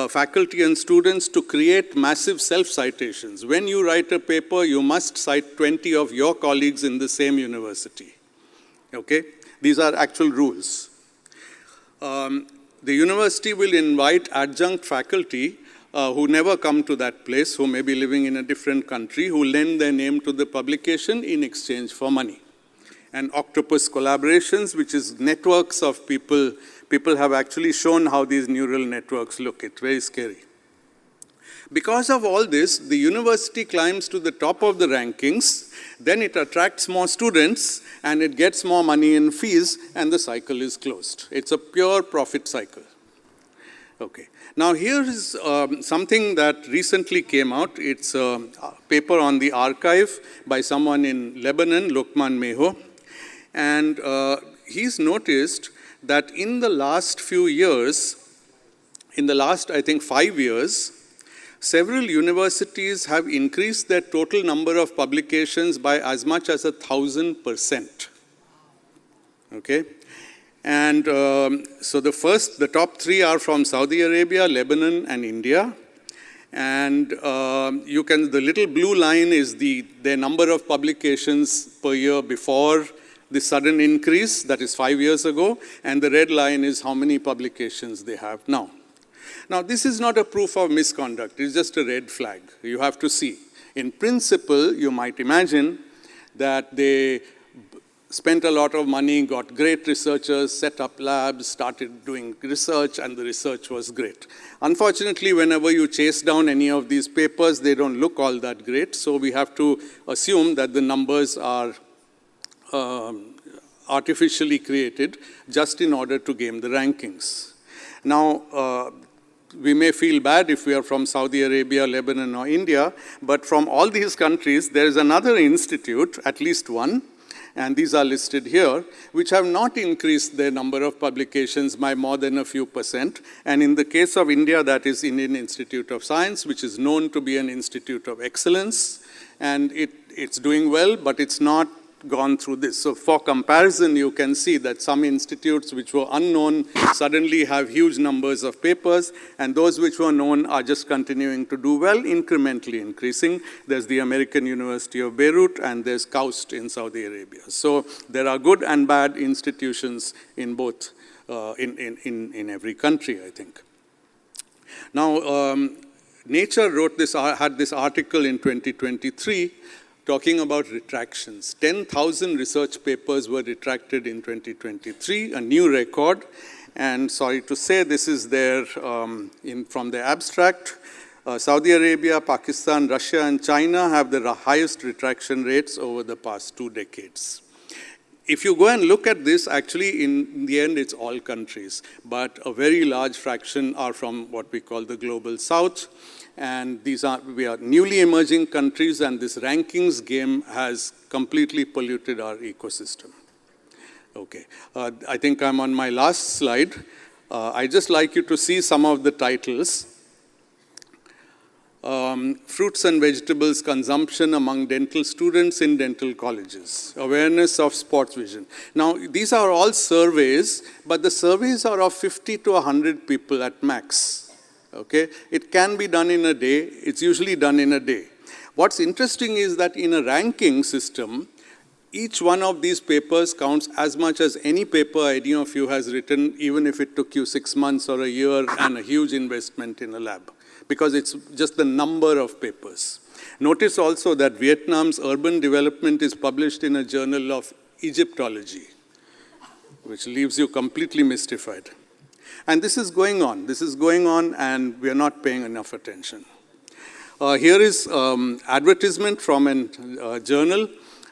faculty and students to create massive self-citations. When you write a paper, you must cite 20 of your colleagues in the same university. Okay? These are actual rules. The university will invite adjunct faculty who never come to that place, who may be living in a different country, who lend their name to the publication in exchange for money. And octopus collaborations, which is networks of people. People have actually shown how these neural networks look. It's very scary. Because of all this, the university climbs to the top of the rankings, then it attracts more students, and it gets more money in fees, and the cycle is closed. It's a pure profit cycle. Okay. Now here is something that recently came out. It's a paper on the archive by someone in Lebanon, Lokman Meho. And he's noticed that in the last few years, in the last, I think, 5 years, several universities have increased their total number of publications by as much as 1,000%. Okay? And so the top 3 are from Saudi Arabia, Lebanon, and India. And the little blue line is their number of publications per year before the sudden increase, that is 5 years ago, and the red line is how many publications they have now. Now, this is not a proof of misconduct, it's just a red flag. You have to see. In principle, you might imagine that they spent a lot of money, got great researchers, set up labs, started doing research, and the research was great. Unfortunately, whenever you chase down any of these papers, they don't look all that great, so we have to assume that the numbers are artificially created just in order to game the rankings. Now, we may feel bad if we are from Saudi Arabia, Lebanon, or India, but from all these countries, there is another institute, at least one, and these are listed here, which have not increased their number of publications by more than a few %. And in the case of India, that is Indian Institute of Science, which is known to be an institute of excellence, and it's doing well, but it's not gone through this. So for comparison, you can see that some institutes which were unknown suddenly have huge numbers of papers, and those which were known are just continuing to do well, incrementally increasing. There's the American University of Beirut, and there's KAUST in Saudi Arabia. So there are good and bad institutions in both, in every country, I think. Now, Nature had this article in 2023 talking about retractions. 10,000 research papers were retracted in 2023, a new record. And sorry to say, this is there from the abstract. Saudi Arabia, Pakistan, Russia, and China have the highest retraction rates over the past 2 decades. If you go and look at this, actually, in the end, it's all countries. But a very large fraction are from what we call the global south. And we are newly emerging countries, and this rankings game has completely polluted our ecosystem. Okay, I think I'm on my last slide. I'd just like you to see some of the titles. Fruits and vegetables consumption among dental students in dental colleges. Awareness of sports vision. Now, these are all surveys, but the surveys are of 50 to 100 people at max. Okay, it can be done in a day. It's usually done in a day. What's interesting is that in a ranking system, each one of these papers counts as much as any paper any of you has written, even if it took you 6 months or a year and a huge investment in a lab, because it's just the number of papers. Notice also that Vietnam's urban development is published in a journal of Egyptology, which leaves you completely mystified. And this is going on, and we are not paying enough attention. Here is advertisement from a journal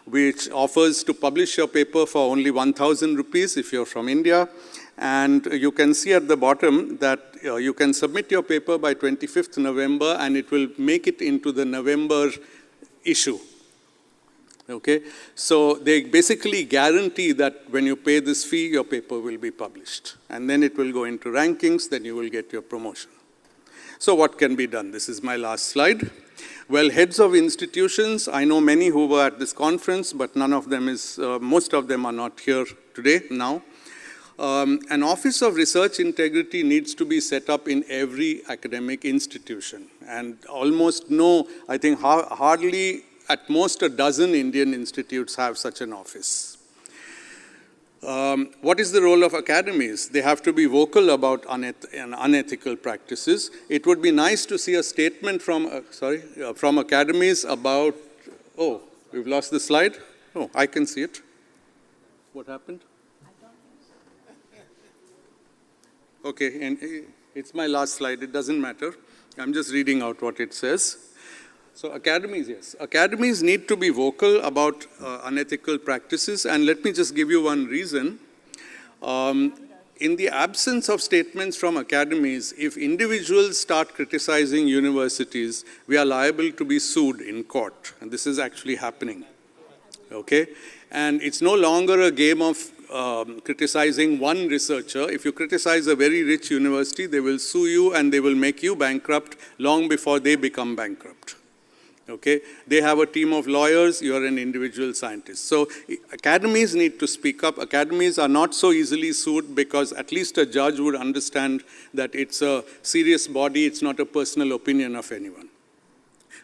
which offers to publish your paper for only 1,000 rupees if you're from India. And you can see at the bottom that you can submit your paper by 25th November, and it will make it into the November issue. Okay, so they basically guarantee that when you pay this fee, your paper will be published. And then it will go into rankings, then you will get your promotion. So what can be done? This is my last slide. Well, heads of institutions, I know many who were at this conference, but most of them are not here today, now. An Office of Research Integrity needs to be set up in every academic institution. And I think hardly at most a dozen Indian institutes have such an office. What is the role of academies? They have to be vocal about unethical practices. It would be nice to see a statement from academies about, oh, we've lost the slide? Oh, I can see it. What happened? Okay, and it's my last slide. It doesn't matter. I'm just reading out what it says. So academies, yes. Academies need to be vocal about unethical practices, and let me just give you one reason. in the absence of statements from academies, if individuals start criticizing universities, we are liable to be sued in court. And this is actually happening. Okay? And it's no longer a game of criticizing one researcher. If you criticize a very rich university, they will sue you and they will make you bankrupt long before they become bankrupt. Okay? They have a team of lawyers, you are an individual scientist. So academies need to speak up. Academies are not so easily sued because at least a judge would understand that it's a serious body, it's not a personal opinion of anyone.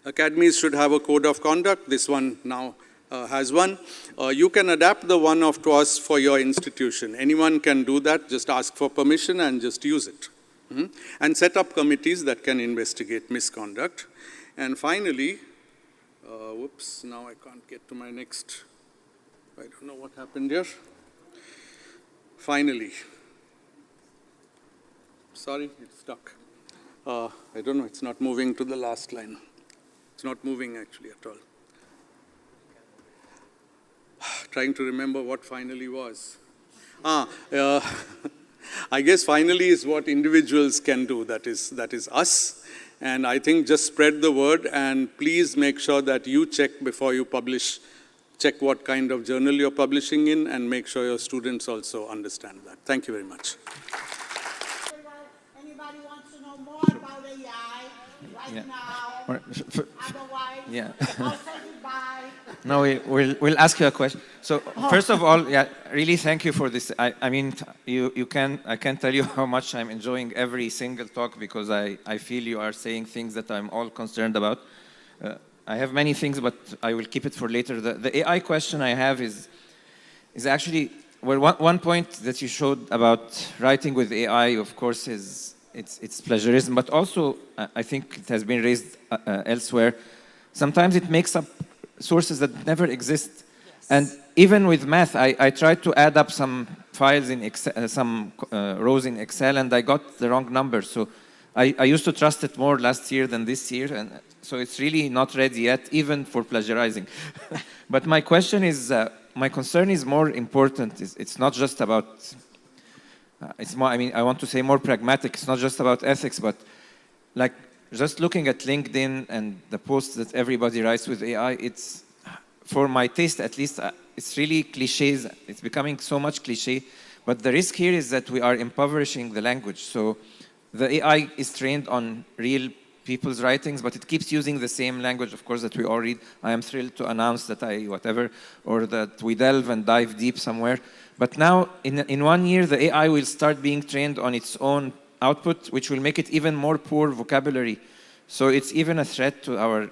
Academies should have a code of conduct. This one now has one. You can adapt the one of TWAS for your institution. Anyone can do that, just ask for permission and just use it. And set up committees that can investigate misconduct. And finally, whoops, now I can't get to my next, I don't know what happened here. Finally, sorry, it's stuck. I don't know, it's not moving to the last line. It's not moving actually at all. Trying to remember what finally was. I guess finally is what individuals can do, that is us. And I think just spread the word and please make sure that you check before you publish, check what kind of journal you're publishing in and make sure your students also understand that. Thank you very much. Anybody wants to know more about AI right now? Otherwise, yeah. also goodbye. No, we'll ask you a question. So first of all, yeah, really thank you for this. I mean, I can't tell you how much I'm enjoying every single talk because I feel you are saying things that I'm all concerned about. I have many things, but I will keep it for later. The AI question I have is actually, well, one point that you showed about writing with AI, of course, is it's plagiarism, but also I think it has been raised elsewhere. Sometimes it makes up sources that never exist. Yes. And even with math, I tried to add up some files in Excel, some rows in Excel, and I got the wrong number. So I used to trust it more last year than this year, and so it's really not ready yet, even for plagiarizing. But my question is, my concern is more important. It's not just about, it's more, I mean, I want to say more pragmatic. It's not just about ethics, but like, just looking at LinkedIn and the posts that everybody writes with AI, it's, for my taste at least, it's really cliches. It's becoming so much cliche. But the risk here is that we are impoverishing the language. So the AI is trained on real people's writings, but it keeps using the same language, of course, that we all read. I am thrilled to announce that or that we delve and dive deep somewhere. But now, in 1 year, the AI will start being trained on its own output, which will make it even more poor vocabulary. So it's even a threat to our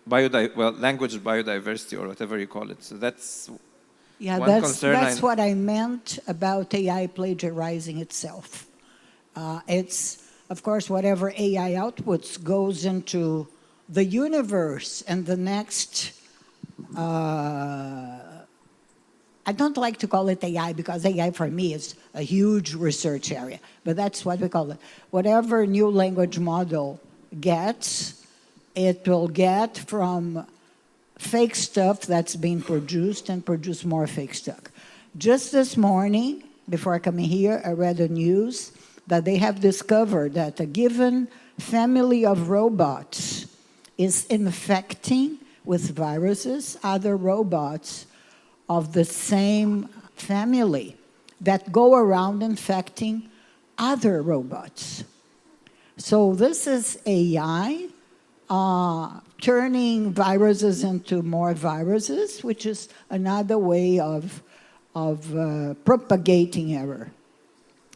language biodiversity or whatever you call it. So that's one concern. That's what I meant about AI plagiarizing itself. It's, of course, whatever AI outputs goes into the universe and the next, I don't like to call it AI because AI for me is a huge research area, but that's what we call it. Whatever new language model gets, it will get from fake stuff that's being produced and produce more fake stuff. Just this morning, before coming here, I read the news that they have discovered that a given family of robots is infecting with viruses other robots of the same family that go around infecting other robots. So this is AI turning viruses into more viruses, which is another way of propagating error.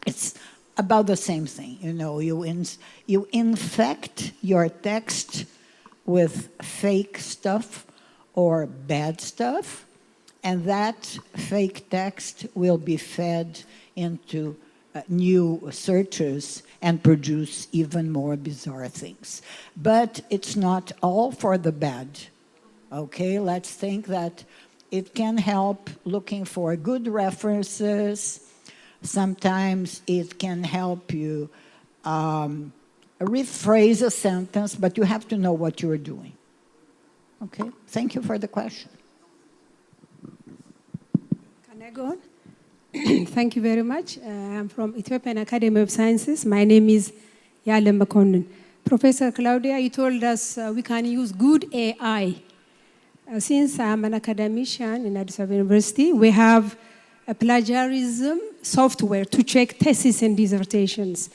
It's about the same thing, you know. You infect your text with fake stuff or bad stuff, and that fake text will be fed into new searches and produce even more bizarre things. But it's not all for the bad, okay? Let's think that it can help looking for good references. Sometimes it can help you rephrase a sentence, but you have to know what you're doing. Okay, thank you for the question. Can I go on? Thank you very much. I'm from Ethiopian Academy of Sciences. My name is Yale Makonnen. Professor Claudia, you told us we can use good AI. Since I'm an academician in Addis Ababa University, we have a plagiarism software to check theses and dissertations.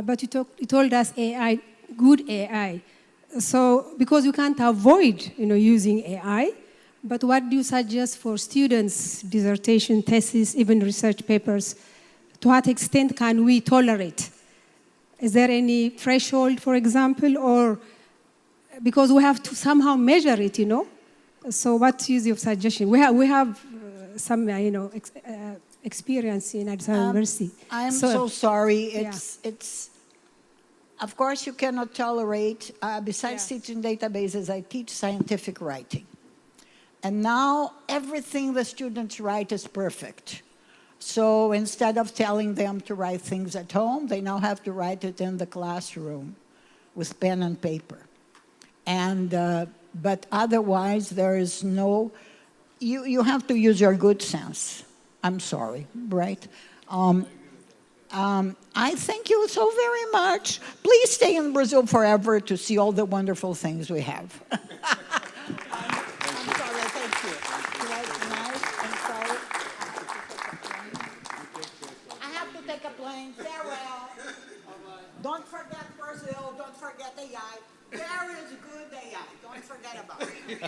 But you told us AI, good AI. So, because you can't avoid, using AI, but what do you suggest for students, dissertation, thesis, even research papers? To what extent can we tolerate? Is there any threshold, for example, or because we have to somehow measure it, So what is your suggestion? We have some, experience in Addis Ababa University. I'm so sorry. It's. Of course, you cannot tolerate. Besides teaching databases, I teach scientific writing. And now everything the students write is perfect. So instead of telling them to write things at home, they now have to write it in the classroom with pen and paper. And, but otherwise, there is no, you have to use your good sense. I'm sorry, right? I thank you so very much. Please stay in Brazil forever to see all the wonderful things we have. Don't forget Brazil, don't forget AI. There is good AI, don't forget about it.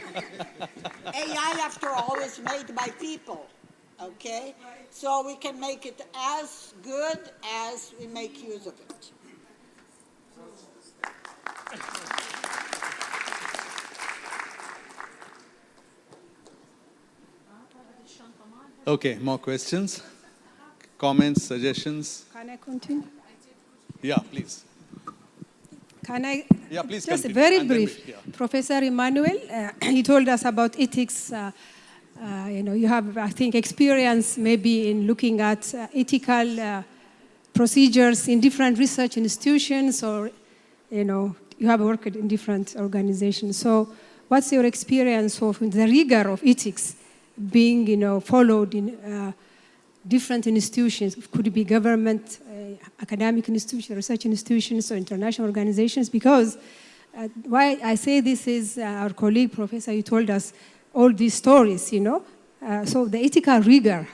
AI, after all, is made by people, okay? So we can make it as good as we make use of it. Okay, more questions? Comments, suggestions? Can I continue? Yeah, please. Can I? Yeah, please just continue. very brief. Professor Emmanuel, he told us about ethics. You have, I think, experience maybe in looking at ethical procedures in different research institutions, or, you have worked in different organizations. So what's your experience of the rigor of ethics being, followed in different institutions? Could it be government, academic institutions, research institutions, or international organizations? Because why I say this is our colleague, Professor, you told us all these stories, so the ethical rigor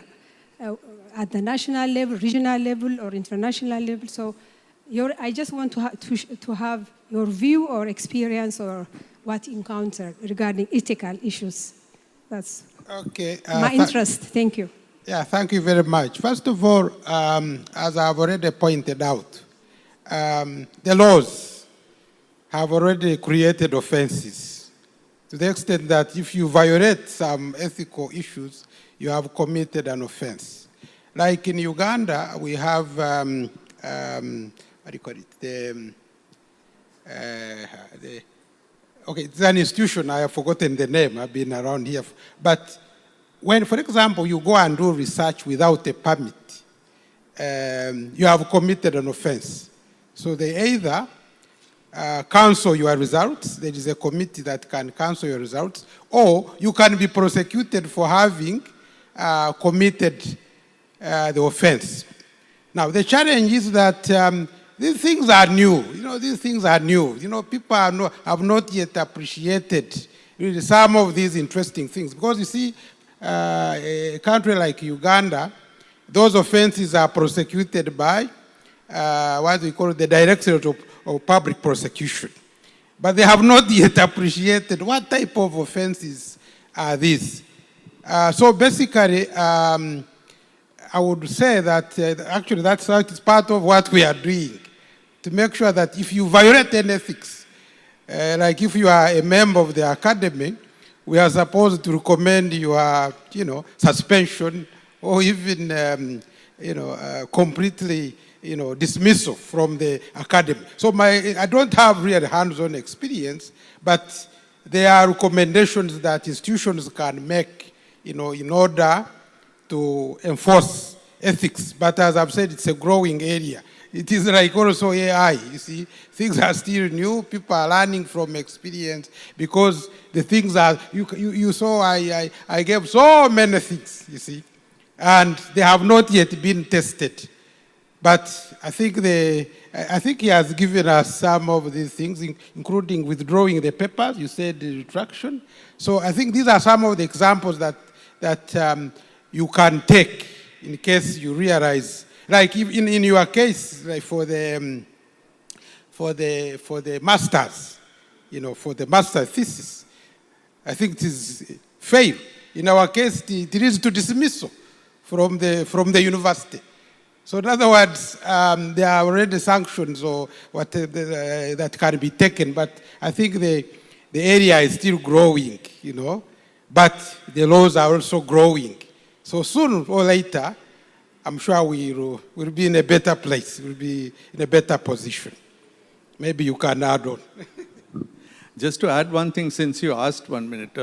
at the national level, regional level, or international level. So I just want to have your view or experience or what you encountered regarding ethical issues. That's okay. My interest. Thank you. Yeah, thank you very much. First of all, as I've already pointed out, the laws have already created offenses to the extent that if you violate some ethical issues, you have committed an offense. Like in Uganda, we have, what do you call it? Okay, it's an institution, I have forgotten the name, I've been around here. But when, for example, you go and do research without a permit, you have committed an offense. So they either cancel your results, there is a committee that can cancel your results, or you can be prosecuted for having committed the offense. Now, the challenge is that these things are new. These things are new. People have not yet appreciated really some of these interesting things. Because you see, a country like Uganda, those offenses are prosecuted by what we call the Directorate of Public Prosecution. But they have not yet appreciated what type of offenses are these. So basically, I would say that actually that's part of what we are doing, to make sure that if you violate any ethics, like if you are a member of the academy, we are supposed to recommend your, suspension or even, completely, dismissal from the academy. So I don't have real hands-on experience, but there are recommendations that institutions can make, in order to enforce ethics. But as I've said, it's a growing area. It is like also AI, you see. Things are still new. People are learning from experience because the things are, you saw I gave so many things, you see. and they have not yet been tested. But I think he has given us some of these things, including withdrawing the papers. You said the retraction. So I think these are some of the examples that you can take in case you realize, like in your case, like for the masters, for the master thesis, I think it is fail. In our case, it leads to dismissal from the university. So in other words, there are already sanctions or what that can be taken, but I think the area is still growing, but the laws are also growing. So sooner or later, I'm sure we'll be in a better place, we'll be in a better position. Maybe you can add on. Just to add one thing, since you asked 1 minute,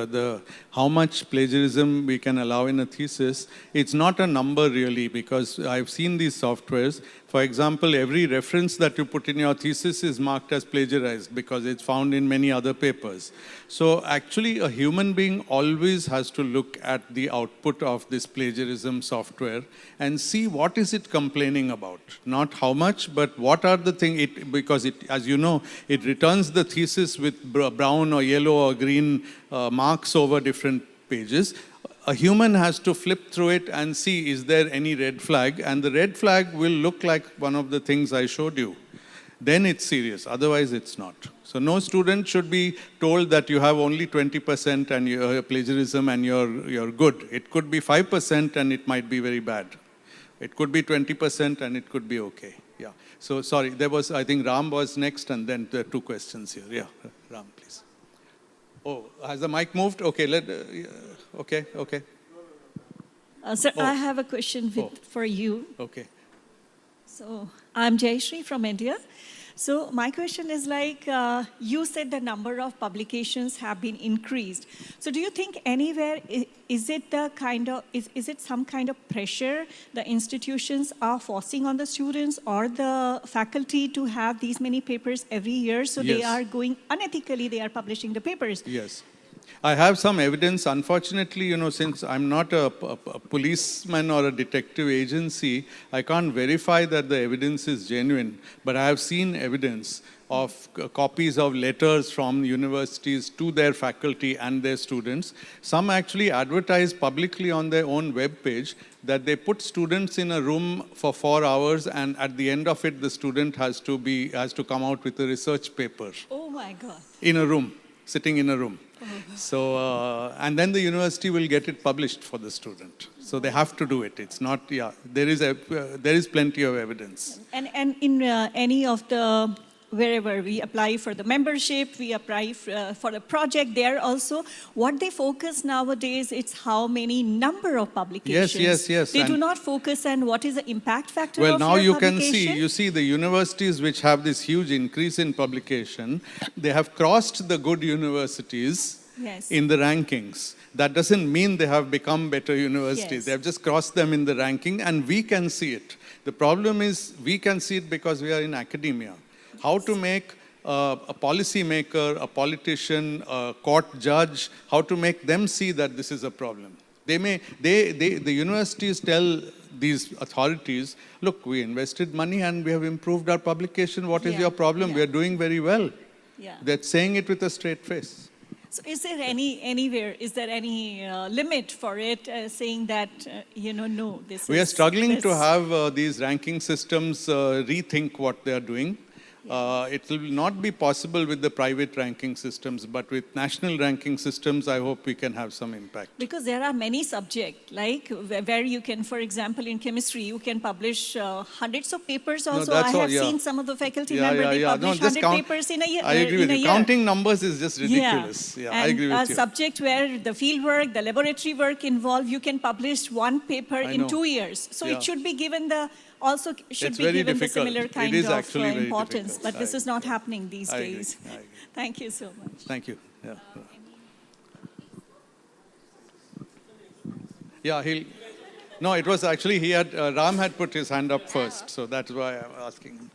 how much plagiarism we can allow in a thesis, it's not a number really, because I've seen these softwares. For example, every reference that you put in your thesis is marked as plagiarized because it's found in many other papers. So actually, a human being always has to look at the output of this plagiarism software and see what is it complaining about. Not how much, but what are the things, because it, as you know, it returns the thesis with brown or yellow or green marks over different pages. A human has to flip through it and see, is there any red flag? And the red flag will look like one of the things I showed you. Then it's serious, otherwise it's not. So no student should be told that you have only 20% and you're plagiarism and you're good. It could be 5% and it might be very bad. It could be 20% and it could be okay. Yeah. So sorry, there was, I think Ram was next and then there are two questions here. Yeah, Ram, please. Oh, has the mic moved? Okay, okay. Sir, I have a question for you. Okay. So I'm Jayashree from India. So my question is like, you said the number of publications have been increased. So do you think anywhere, is it some kind of pressure the institutions are forcing on the students or the faculty to have these many papers every year? So Yes. they are going unethically, they are publishing the papers. Yes. I have some evidence. Unfortunately, since I'm not a policeman or a detective agency, I can't verify that the evidence is genuine. But I have seen evidence of copies of letters from universities to their faculty and their students. Some actually advertise publicly on their own webpage that they put students in a room for 4 hours, and at the end of it, the student has to come out with a research paper. Oh my God. In a room, sitting in a room. So, and then the university will get it published for the student. So they have to do it. It's not, there is plenty of evidence. And in any of the, wherever we apply for the membership, we apply for a project there also, what they focus nowadays, it's how many number of publications. Yes. They do not focus on what is the impact factor Well, of now your you can publication. see the universities which have this huge increase in publication, they have crossed the good universities Yes. in the rankings. That doesn't mean they have become better universities. Yes. They have just crossed them in the ranking, and we can see it. The problem is we can see it because we are in academia. How to make a policy maker, a politician, a court judge, how to make them see that this is a problem. The universities tell these authorities, look, we invested money and we have improved our publication. What is your problem? We are doing very well. Yeah. They're saying it with a straight face. So is there any limit for it, saying that, no, this We are struggling to have these ranking systems rethink what they are doing. It will not be possible with the private ranking systems, but with national ranking systems, I hope we can have some impact. Because there are many subjects, like where you can, for example, in chemistry, you can publish hundreds of papers also. I have seen some of the faculty members, they publish 100 papers in a year. I agree with you. Counting numbers is just ridiculous. Yeah, I agree with you. And a subject where the field work, the laboratory work involved, you can publish one paper in 2 years. So it should be given the the similar kind of importance. But this is not happening these days. I agree. Thank you so much. Thank you. Yeah, no, it was actually, Ram had put his hand up first, so that's why I'm asking him.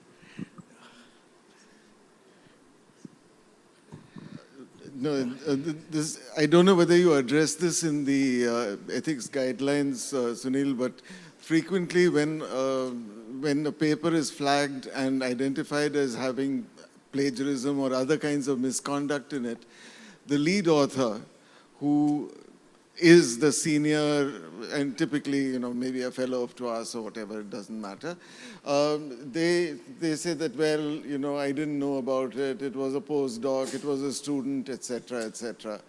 I don't know whether you address this in the ethics guidelines, Sunil, but frequently when a paper is flagged and identified as having plagiarism or other kinds of misconduct in it, the lead author, who is the senior and typically, maybe a fellow of TWAS or whatever, it doesn't matter. They say that, well, I didn't know about it, it was a postdoc, it was a student, etc., etc.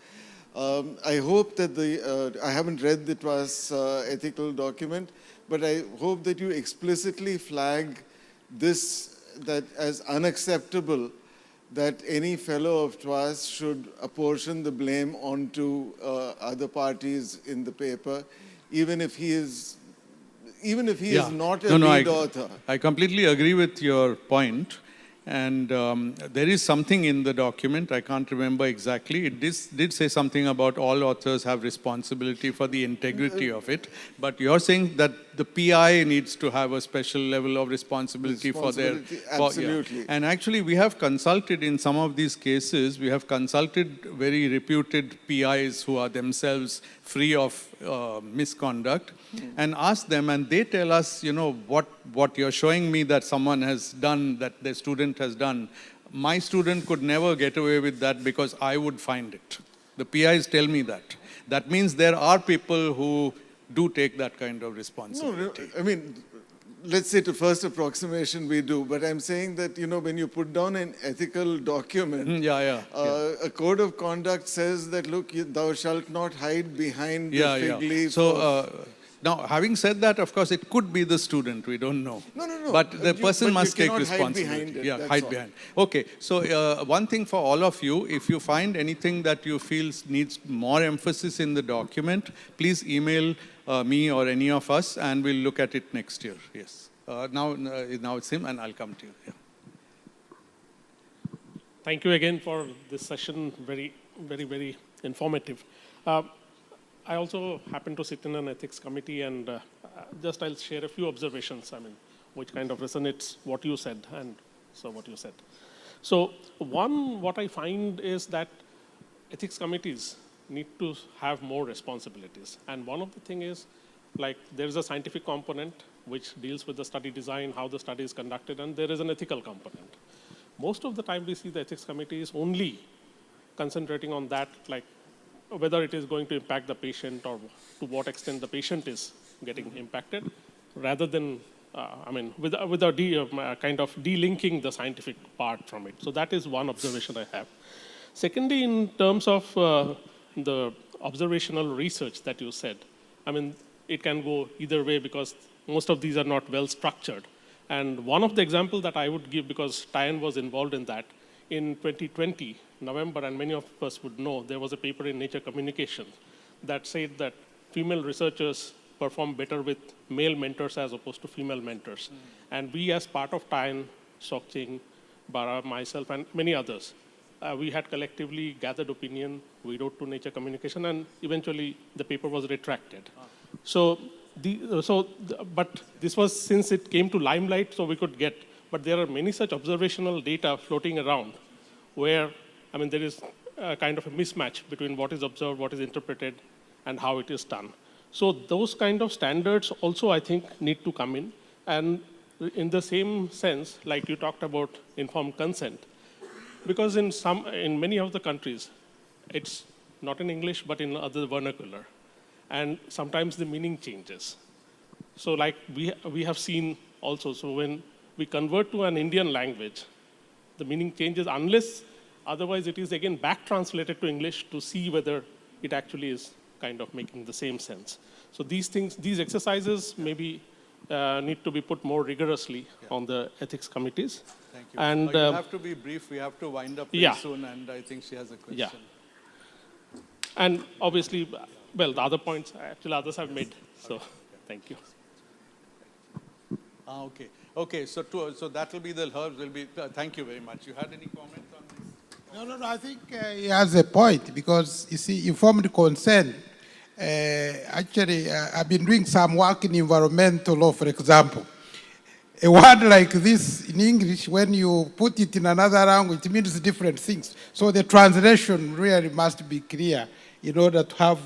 I hope that I haven't read the TWAS ethical document, but I hope that you explicitly flag this that as unacceptable, that any fellow of TWAS should apportion the blame onto other parties in the paper, even if he is not a lead author. I completely agree with your point. And there is something in the document, I can't remember exactly. It did say something about all authors have responsibility for the integrity of it. But you're saying that the PI needs to have a special level of responsibility for their... Absolutely. Yeah. And actually, we have consulted in some of these cases, we have consulted very reputed PIs who are themselves free of misconduct and asked them, and they tell us, what you're showing me that someone has done, that the student has done, my student could never get away with that because I would find it. The PIs tell me that. That means there are people who do take that kind of responsibility. No, I mean, let's say to first approximation we do, but I'm saying that, when you put down an ethical document, a code of conduct says that, look, thou shalt not hide behind the fig leaf. So, now, having said that, of course, it could be the student, we don't know. No. But the person must take responsibility. Hide behind it, hide behind. Okay, so one thing for all of you, if you find anything that you feel needs more emphasis in the document, please email me or any of us, and we'll look at it next year. Yes. Now it's him, and I'll come to you. Yeah. Thank you again for this session. Very, very, very informative. I also happen to sit in an ethics committee, and I'll share a few observations, which kind of resonates what you said, and so what you said. So what I find is that ethics committees need to have more responsibilities. And one of the things is, there is a scientific component which deals with the study design, how the study is conducted, and there is an ethical component. Most of the time we see the ethics committee is only concentrating on that, whether it is going to impact the patient or to what extent the patient is getting impacted, rather than, with a kind of delinking the scientific part from it. So that is one observation I have. Secondly, in terms of the observational research that you said, it can go either way because most of these are not well structured. And one of the examples that I would give, because Tyan was involved in that, in 2020, November, and many of us would know, there was a paper in Nature Communication that said that female researchers perform better with male mentors as opposed to female mentors. And we, as part of Tyan, Sokching, Bara, myself, and many others, we had collectively gathered opinion, we wrote to Nature Communication, and eventually the paper was retracted. But this was since it came to limelight, so we could get, but there are many such observational data floating around where, there is a kind of a mismatch between what is observed, what is interpreted, and how it is done. So those kind of standards also, I think, need to come in. And in the same sense, like you talked about informed consent, because in many of the countries, it's not in English, but in other vernacular. And sometimes the meaning changes. So we have seen also, so when we convert to an Indian language, the meaning changes unless otherwise it is again back translated to English to see whether it actually is kind of making the same sense. So these exercises maybe need to be put more rigorously on the ethics committees. Thank you. And you have to be brief. We have to wind up very soon, and I think she has a question. Yeah. And obviously, well, the other points actually others have made. So, thank you. Okay. Okay. So that will be the herbs. Will be. Thank you very much. You had any comment on this? No. I think he has a point because you see, informed consent. Actually, I've been doing some work in environmental law, for example. a word like this in English, when you put it in another language, it means different things. So the translation really must be clear in order to have,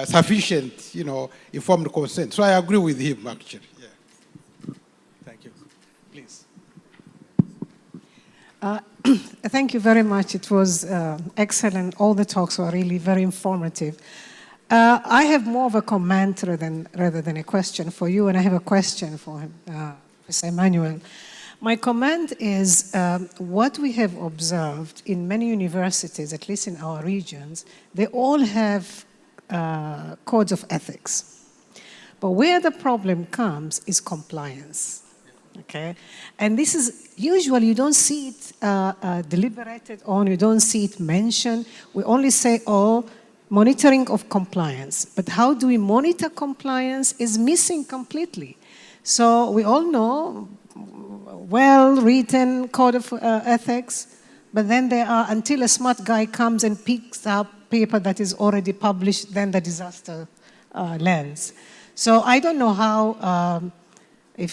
sufficient, informed consent. So I agree with him, actually. Yeah. Thank you. Please. Thank you very much. It was excellent. All the talks were really very informative. I have more of a comment rather than a question for you, and I have a question for him, Professor Emmanuel. My comment is what we have observed in many universities, at least in our regions, they all have codes of ethics. But where the problem comes is compliance. Okay, and this is usually you don't see it deliberated on, you don't see it mentioned. We only say, monitoring of compliance. But how do we monitor compliance is missing completely. So we all know well-written code of ethics, but then there are, until a smart guy comes and picks up paper that is already published, then the disaster lands. So I don't know how. I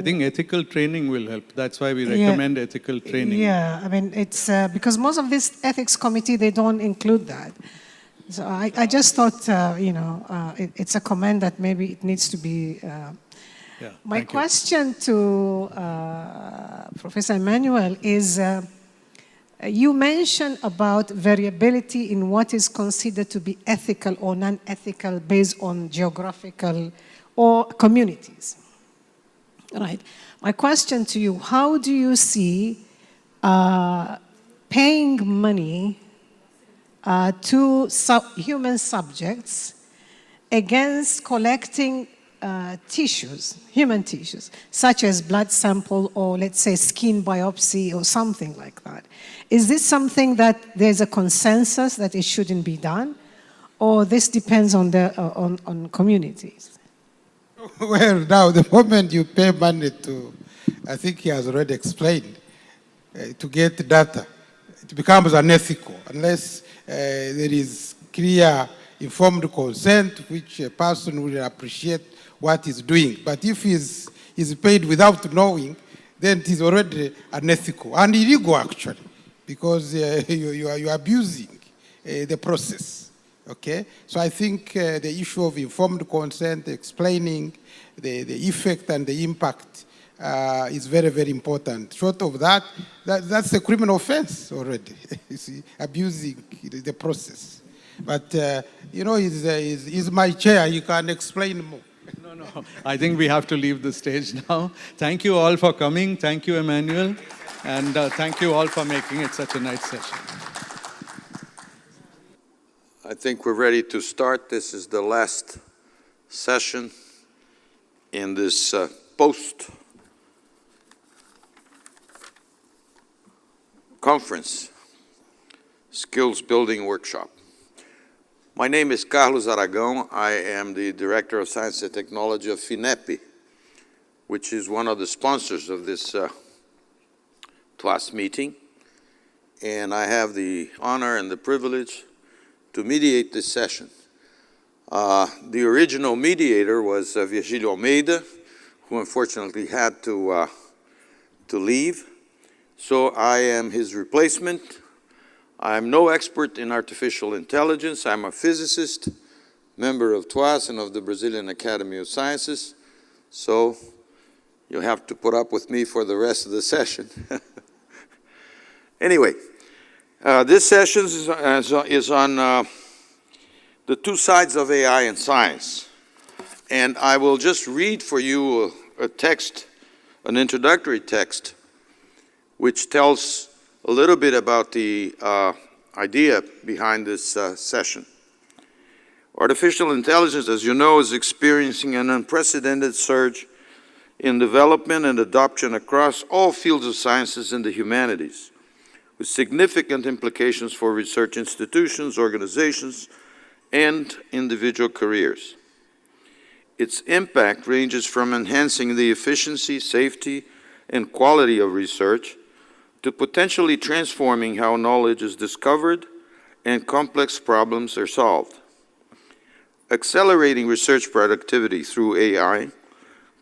think ethical training will help. That's why we recommend ethical training. Yeah, I mean, it's because most of this ethics committee, they don't include that. So I just thought, it's a comment that maybe it needs to be. My question to Professor Emmanuel is, you mentioned about variability in what is considered to be ethical or non-ethical based on geographical or communities, right? My question to you, how do you see paying money to human subjects against collecting tissues, human tissues, such as blood sample or let's say skin biopsy or something like that? Is this something that there's a consensus that it shouldn't be done, or this depends on on communities? Well, now, the moment you pay money to, I think he has already explained, to get data, it becomes unethical unless there is clear, informed consent, which a person will appreciate what he's doing. But if he's paid without knowing, then it is already unethical and illegal, actually, because you are abusing the process. Okay, so I think the issue of informed consent, explaining the effect and the impact is very, very important. Short of that, that's a criminal offense already, you see, abusing the process. But, he's my chair, you can explain more. No, I think we have to leave the stage now. Thank you all for coming. Thank you, Emmanuel. And thank you all for making it such a nice session. I think we're ready to start. This is the last session in this post-conference skills building workshop. My name is Carlos Aragão. I am the Director of Science and Technology of Finep, which is one of the sponsors of this TWAS meeting. And I have the honor and the privilege to mediate this session. The original mediator was Virgílio Almeida, who unfortunately had to leave. So I am his replacement. I'm no expert in artificial intelligence. I'm a physicist, member of TWAS and of the Brazilian Academy of Sciences. So you'll have to put up with me for the rest of the session. Anyway, this session is on the two sides of AI and science. And I will just read for you a text, an introductory text, which tells a little bit about the idea behind this session. Artificial intelligence, as you know, is experiencing an unprecedented surge in development and adoption across all fields of sciences and the humanities, with significant implications for research institutions, organizations, and individual careers. Its impact ranges from enhancing the efficiency, safety, and quality of research to potentially transforming how knowledge is discovered and complex problems are solved. Accelerating research productivity through AI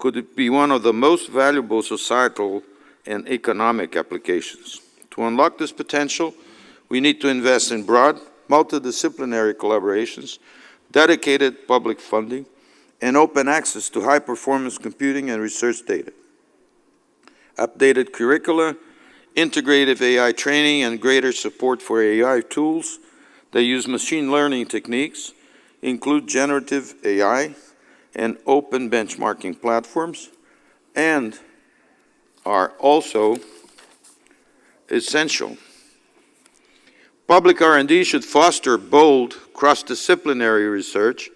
could it be one of the most valuable societal and economic applications. To unlock this potential, we need to invest in broad, multidisciplinary collaborations, dedicated public funding, and open access to high-performance computing and research data. Updated curricula, integrative AI training, and greater support for AI tools that use machine learning techniques include generative AI and open benchmarking platforms, and are also essential. Public R&D should foster bold, cross-disciplinary research,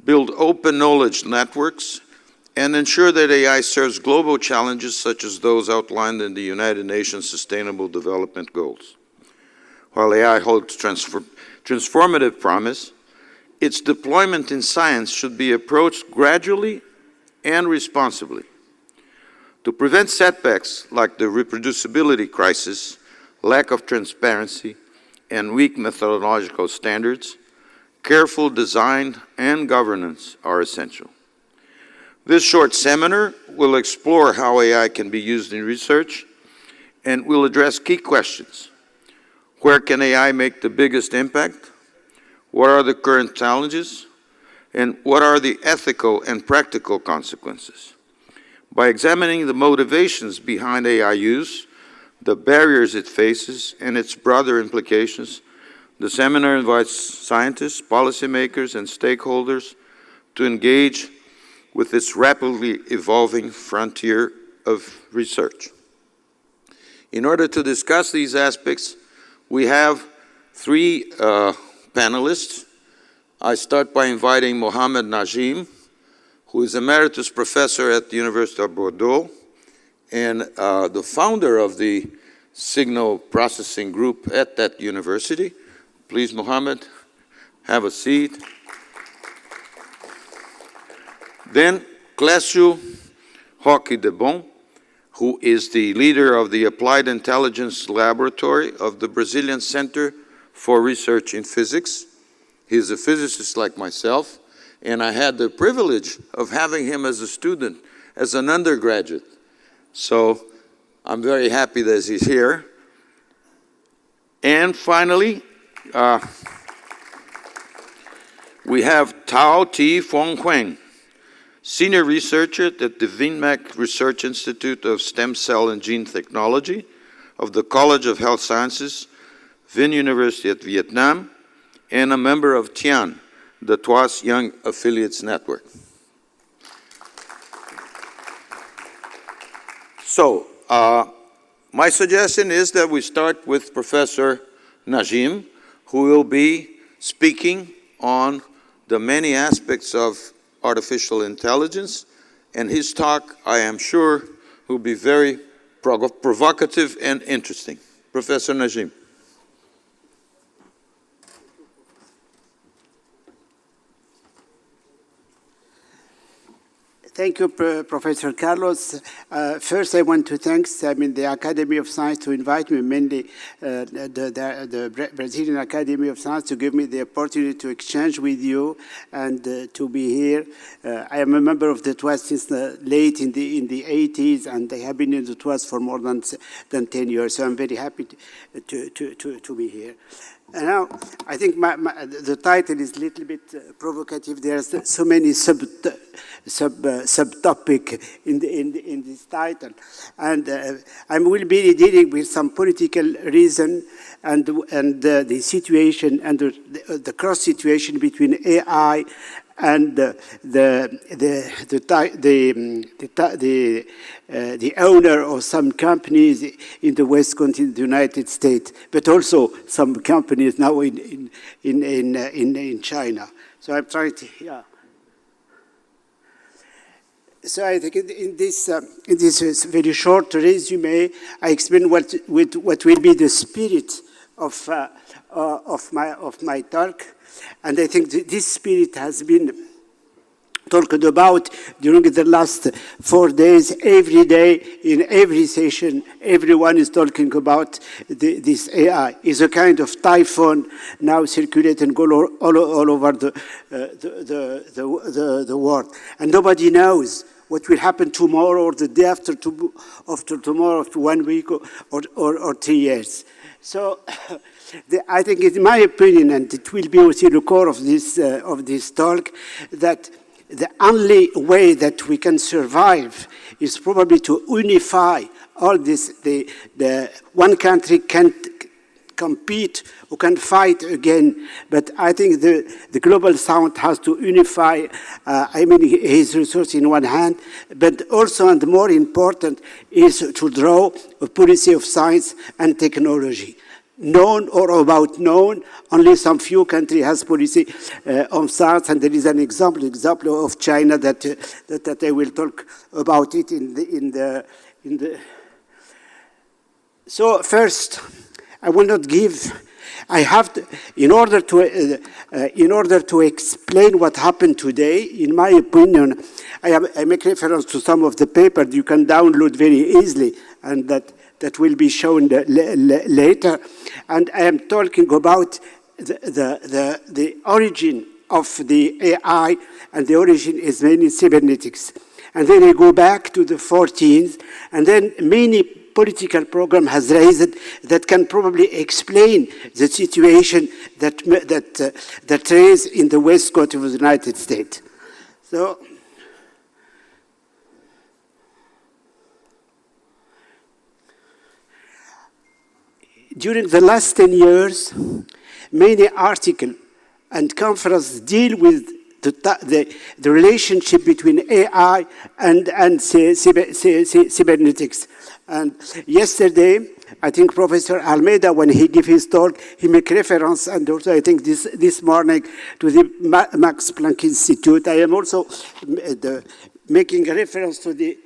build open knowledge networks, and ensure that AI serves global challenges such as those outlined in the United Nations Sustainable Development Goals. While AI holds transformative promise, its deployment in science should be approached gradually and responsibly. To prevent setbacks like the reproducibility crisis, lack of transparency, and weak methodological standards, careful design and governance are essential. This short seminar will explore how AI can be used in research and will address key questions. Where can AI make the biggest impact? What are the current challenges? And what are the ethical and practical consequences? By examining the motivations behind AI use, the barriers it faces, and its broader implications, the seminar invites scientists, policymakers, and stakeholders to engage with this rapidly evolving frontier of research. In order to discuss these aspects, we have three panelists. I start by inviting Mohamed Najim, who is Emeritus Professor at the University of Bordeaux and the founder of the Signal Processing Group at that university. Please, Mohamed, have a seat. Then Clécio Roque de Bon, who is the leader of the Applied Intelligence Laboratory of the Brazilian Center for Research in Physics. He's a physicist like myself, and I had the privilege of having him as a student, as an undergraduate. So I'm very happy that he's here. And finally, we have Tao T. Fong Huang, senior researcher at the Finep Research Institute of Stem Cell and Gene Technology of the College of Health Sciences, Vinh University at Vietnam, and a member of TIAN, the TWAS Young Affiliates Network. So, my suggestion is that we start with Professor Najim, who will be speaking on the many aspects of artificial intelligence, and his talk, I am sure, will be very provocative and interesting. Professor Najim. Thank you, Professor Carlos. First, I want to thank the Academy of Science to invite me, mainly the Brazilian Academy of Science, to give me the opportunity to exchange with you and to be here. I am a member of the TWAS since late in the 80s, and I have been in the TWAS for more than 10 years, so I'm very happy to be here. And now, I think the title is a little bit provocative. There's so many subtopic in this title, and I will be dealing with some political reason and the situation and the cross situation between AI and the owner of some companies in the West continent, the United States, but also some companies now in China. So I'm trying to, yeah. So I think in this very short resume, I explain what will be the spirit of my talk. And I think this spirit has been talked about during the last 4 days. Every day, in every session, everyone is talking about this AI. It's a kind of typhoon now circulating all over the world. And nobody knows what will happen tomorrow or the day after tomorrow, after 1 week or 3 years. So I think, in my opinion, and it will be also the core of this talk, that the only way that we can survive is probably to unify all this. The one country can't compete or can fight again, but I think the global south has to unify, his resources in one hand, but also, and more important, is to draw a policy of science and technology. Known or about known, only some few countries has policy on science, and there is an example of China that I will talk about it in the. So first, I will not give. I have to, in order to explain what happened today. In my opinion, I make reference to some of the papers you can download very easily, and that will be shown later. And I am talking about the origin of the AI, and the origin is mainly cybernetics. And then I go back to the 14th, and then many political program has raised that can probably explain the situation that raised in the West Coast of the United States. So, during the last 10 years, many articles and conferences deal with the relationship between AI and cybernetics. And yesterday, I think Professor Almeida, when he gave his talk, he made reference, and also I think this morning, to the Max Planck Institute. I am also making a reference to the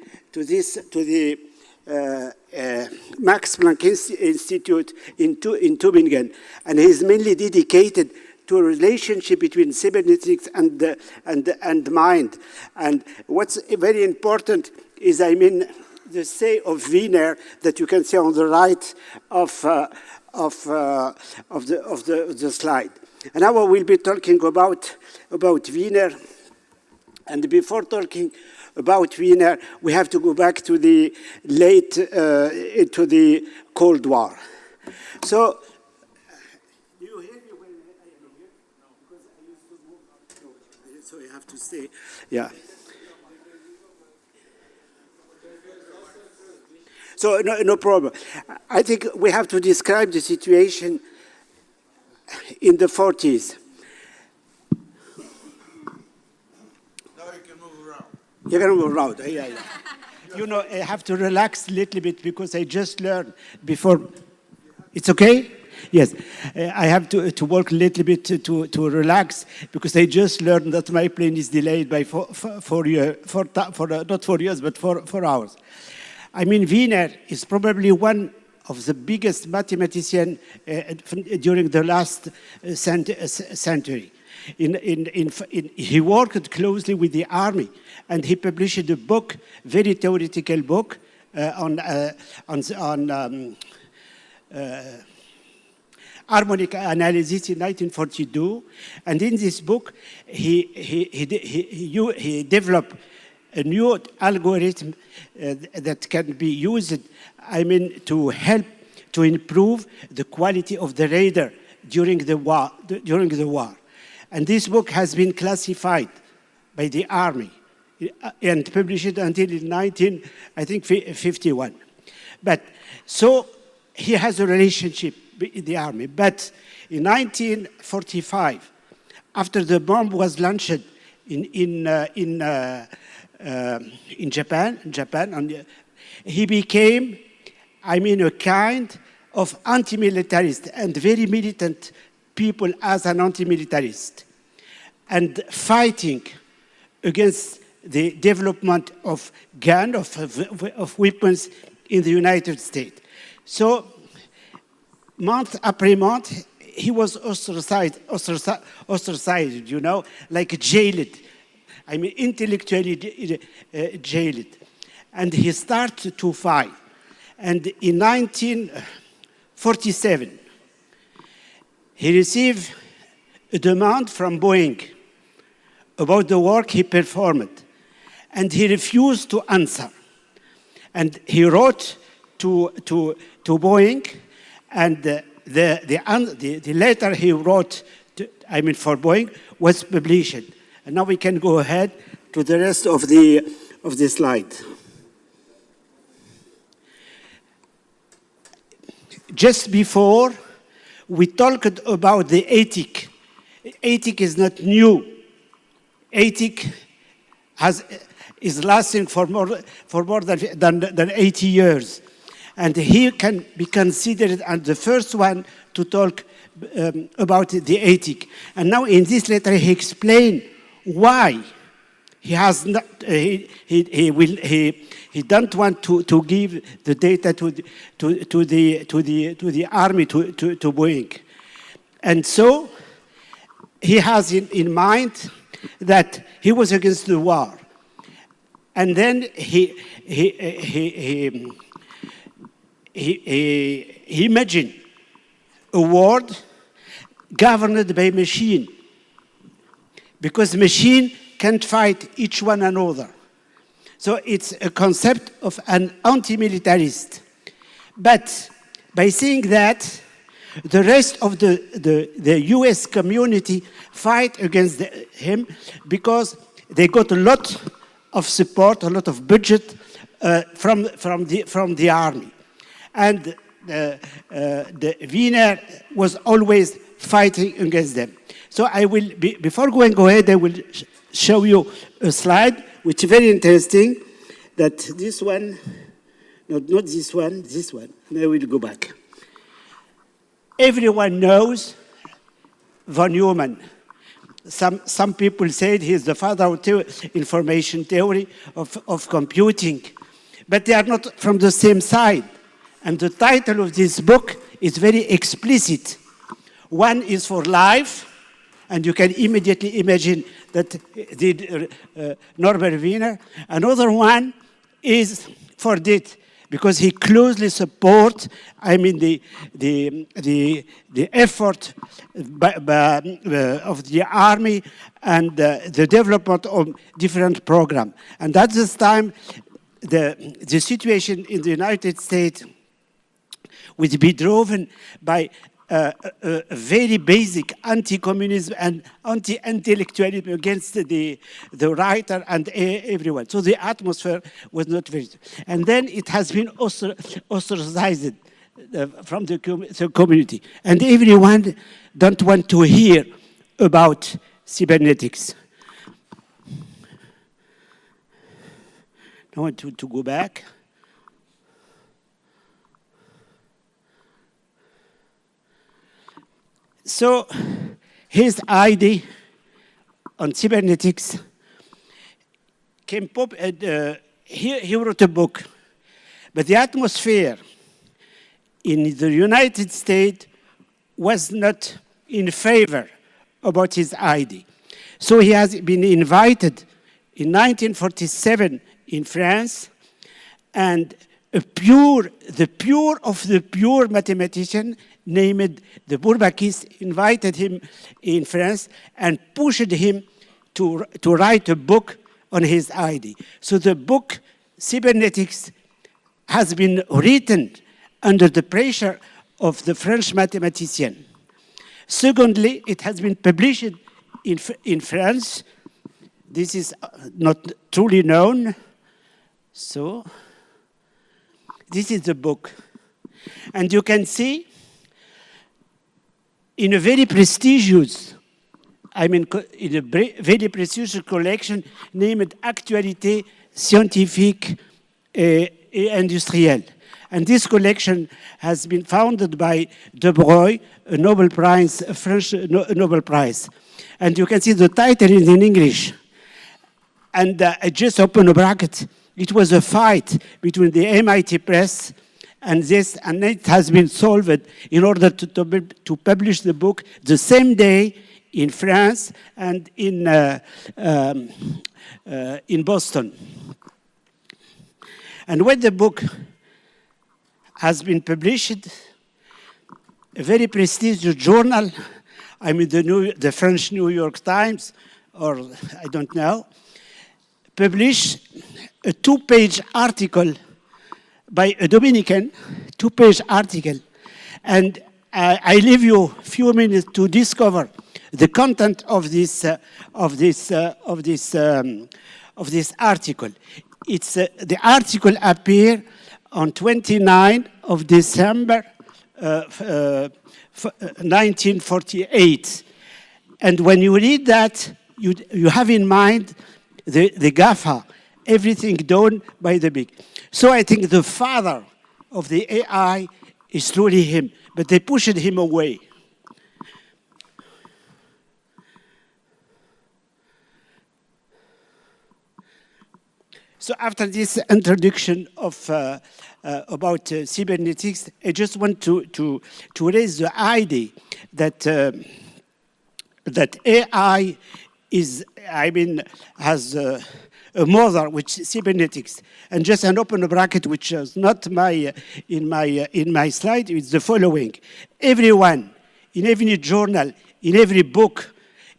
Max Planck Institute in Tübingen, and he is mainly dedicated to a relationship between cybernetics and mind. And what's very important is, the say of Wiener that you can see on the right of the slide. And now I will be talking about Wiener. And before talking about Wiener, we have to go back to the to the Cold War. So, do you hear me when I am here? No, because I used to move up. So you have to stay. Yeah. So no problem. I think we have to describe the situation in the 40s. Now you can move around. You can move around. Yeah. I have to relax a little bit because I just learned before. It's okay? Yes. I have to work a little bit to relax because I just learned that my plane is delayed by 4 years, not 4 years, but 4 hours. Wiener is probably one of the biggest mathematicians during the last century. He worked closely with the army, and he published a book, very theoretical book, on harmonic analysis in 1942. And in this book, he developed a new algorithm that can be used, to help to improve the quality of the radar during the war. And this book has been classified by the army and published until 1951. But so he has a relationship with the army. But in 1945, after the bomb was launched in Japan, and he became, a kind of anti-militarist and very militant people as an anti-militarist, and fighting against the development of guns, of weapons in the United States. So, month after month, he was ostracized, like jailed. Intellectually jailed. And he started to fight. And in 1947, he received a demand from Boeing about the work he performed. and he refused to answer. And he wrote to Boeing, and the letter he wrote, for Boeing, was published. And now we can go ahead to the rest of the slide. Just before, we talked about the ethic. Ethic is not new. Ethic is lasting for more than 80 years. And he can be considered as the first one to talk about the ethic. And now in this letter he explained why he has not, he don't want to give the data to the army, to Boeing. And so he has in mind that he was against the war. And then he imagined a world governed by machine, because machine can't fight each one another. So it's a concept of an anti-militarist. But by saying that, the rest of the US community fight against him because they got a lot of support, a lot of budget from the army. And the Wiener was always fighting against them. So I will, before going ahead, I will show you a slide, which is very interesting, that this one, not this one, and I will go back. Everyone knows von Neumann. Some people said he's the father of information theory, of computing, but they are not from the same side. And the title of this book is very explicit. One is for life, and you can immediately imagine that Norbert Wiener. Another one is for death, because he closely supports, the effort of the army and the development of different programs. And at this time, the situation in the United States would be driven by a very basic anti-communism and anti-intellectualism against the writer and everyone. So the atmosphere was not very... And then it has been ostracized from the community. And everyone don't want to hear about cybernetics. I want to go back. So his idea on cybernetics came up, and he wrote a book. But the atmosphere in the United States was not in favor about his idea. So he has been invited in 1947 in France, and the pure of the pure mathematician named the Bourbakis invited him in France and pushed him to write a book on his idea. So the book, Cybernetics, has been written under the pressure of the French mathematician. Secondly, it has been published in France. This is not truly known. So this is the book. And you can see in a very prestigious, in a very prestigious collection named Actualité Scientifique et Industrielle. And this collection has been founded by De Broglie, a French Nobel Prize. And you can see the title is in English. And I just open a bracket. It was a fight between the MIT Press and this, and it has been solved in order to publish the book the same day in France and in Boston. And when the book has been published, a very prestigious journal, the French New York Times, or I don't know, published a 2-page article by a Dominican, 2-page article, and I leave you a few minutes to discover the content of this article. It's the article appeared on 29 of December 1948, and when you read that, you have in mind the GAFA, everything done by the big. So I think the father of the AI is truly him, but they pushed him away. So after this introduction of about cybernetics, I just want to raise the idea that that AI is, has a mother, which is cybernetics. And just an open bracket, which is not in my slide, is the following: everyone, in every journal, in every book,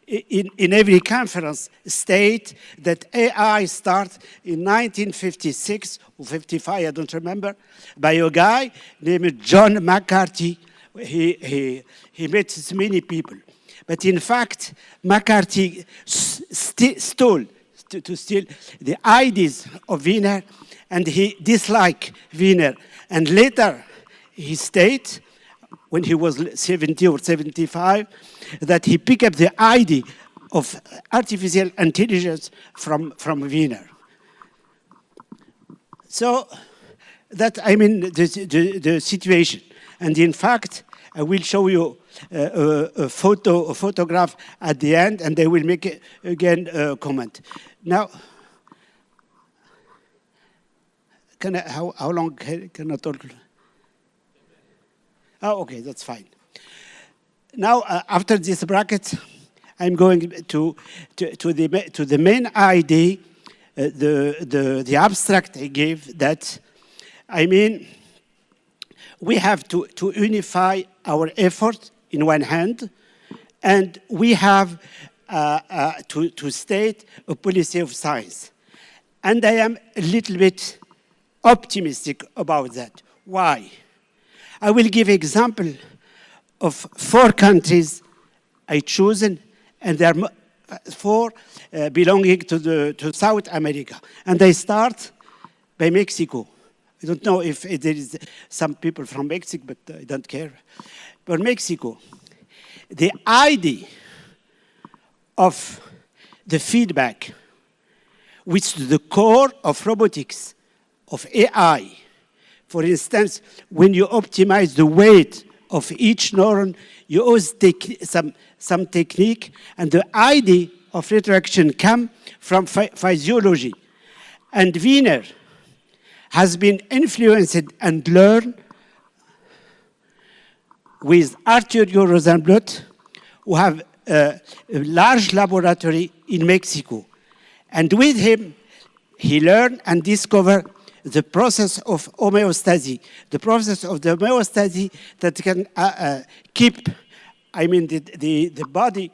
in every conference, state that AI started in 1956 or 55, I don't remember, by a guy named John McCarthy. He met many people. But in fact, McCarthy stole the ideas of Wiener, and he disliked Wiener. And later, he stated, when he was 70 or 75, that he picked up the idea of artificial intelligence from Wiener. So that, the situation. And in fact, I will show you a photograph at the end, and I will make again a comment. Now, how long can I talk? Oh, okay, that's fine. Now, after this bracket, I'm going to the main idea, the abstract I gave, that, we have to unify our effort in one hand, and we have to state a policy of science. And I am a little bit optimistic about that. Why? I will give example of 4 countries I chosen, and there are 4 belonging to South America. And I start by Mexico. I don't know if there is some people from Mexico, but I don't care. But Mexico, the idea of the feedback, which is the core of robotics, of AI. For instance, when you optimize the weight of each neuron, you always take some technique, and the idea of retroaction comes from physiology. And Wiener has been influenced and learned with Arturo Rosenblatt, who have a large laboratory in Mexico. And with him, he learned and discovered the process of homeostasis, the process of the homeostasis that can keep, the body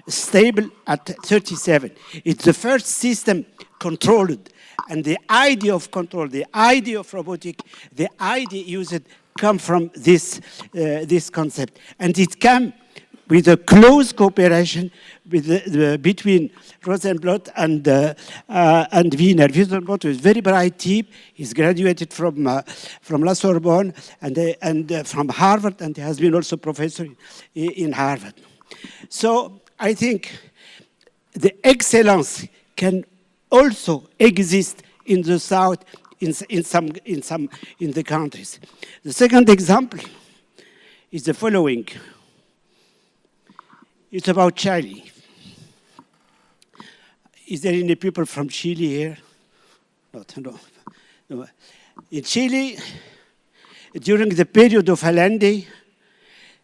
stable at 37. It's the first system controlled. And the idea of control, the idea of robotic, the idea used come from this concept. And it came with a close cooperation with between Rosenblatt and Wiener. Rosenblatt is a very bright type. He's graduated from La Sorbonne and from Harvard, and he has been also professor in Harvard. So I think the excellence can also exist in the South, in the countries. The second example is the following. It's about Chile. Is there any people from Chile here? No. In Chile, during the period of Allende,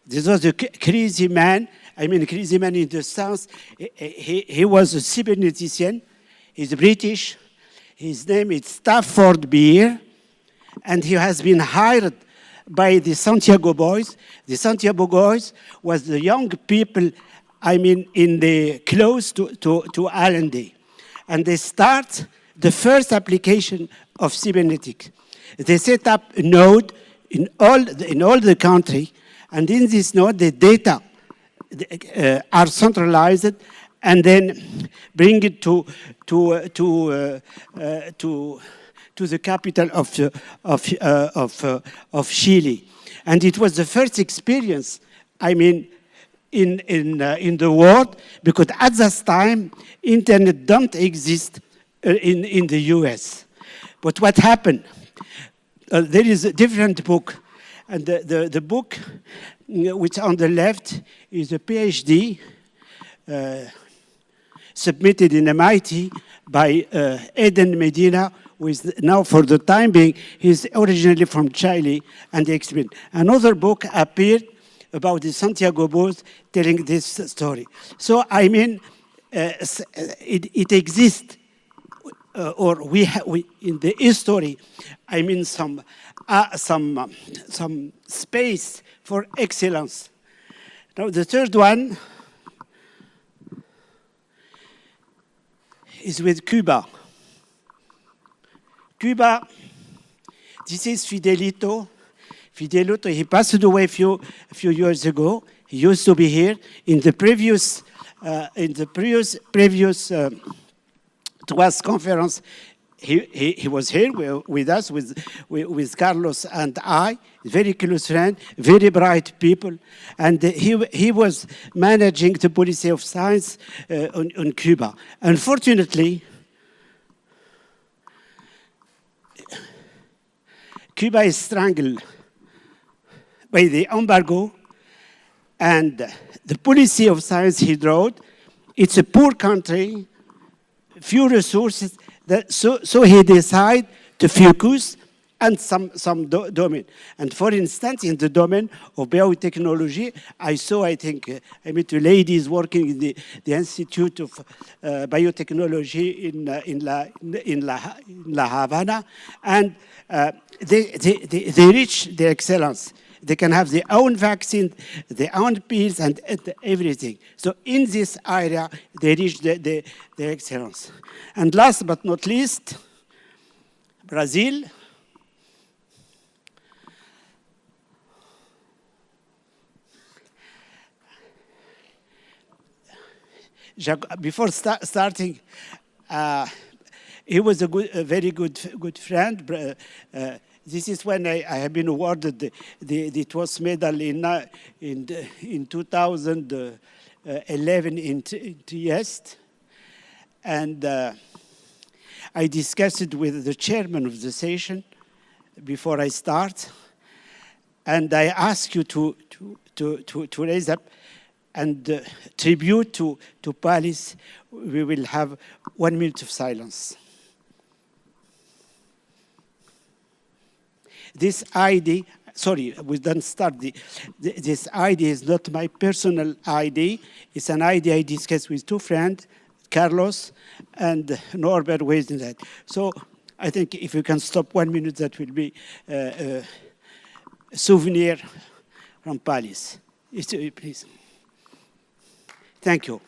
this was a crazy man. Crazy man in the sense, he was a cybernetician. He's British. His name is Stafford Beer, and he has been hired by the Santiago Boys. The Santiago Boys was the young people, in the close to Allende. and they start the first application of cybernetics. They set up a node in all the country, and in this node, the data are centralized, and then bring it to the capital of Chile. And it was the first experience, I mean, in the world, because at that time, internet don't exist in the US. But what happened? There is a different book, and the book which on the left is a PhD submitted in MIT by Eden Medina, who is now, for the time being, he's originally from Chile, and explained. Another book appeared about the Santiago Booth telling this story. So, I mean, it exists, or we in the history, I mean, some space for excellence. Now, the third one is with Cuba. Cuba, this is Fidelito. Fidelito, he passed away a few years ago. He used to be here in the previous TWAS conference. He was here with us, with Carlos and I, very close friend, very bright people, and he was managing the policy of science on Cuba. Unfortunately, Cuba is strangled by the embargo, and the policy of science he wrote, it's a poor country, few resources, so he decided to focus on some domain. And for instance, in the domain of biotechnology, I met two ladies working in the Institute of Biotechnology in La Havana, and they reach the excellence. They can have their own vaccine, their own pills, and everything. So in this area, they reach the excellence. And last but not least, Brazil. Before starting, he was a very good friend. This is when I have been awarded the TWAS medal in 2011 in Trieste. And I discussed it with the chairman of the session before I start. And I ask you to raise up and tribute to Palis. We will have 1 minute of silence. This ID, sorry, we don't start. This ID is not my personal ID. It's an ID I discussed with two friends, Carlos and Norbert Weisenstadt. So I think if you can stop 1 minute, that will be a souvenir from Palis. Please. Thank you.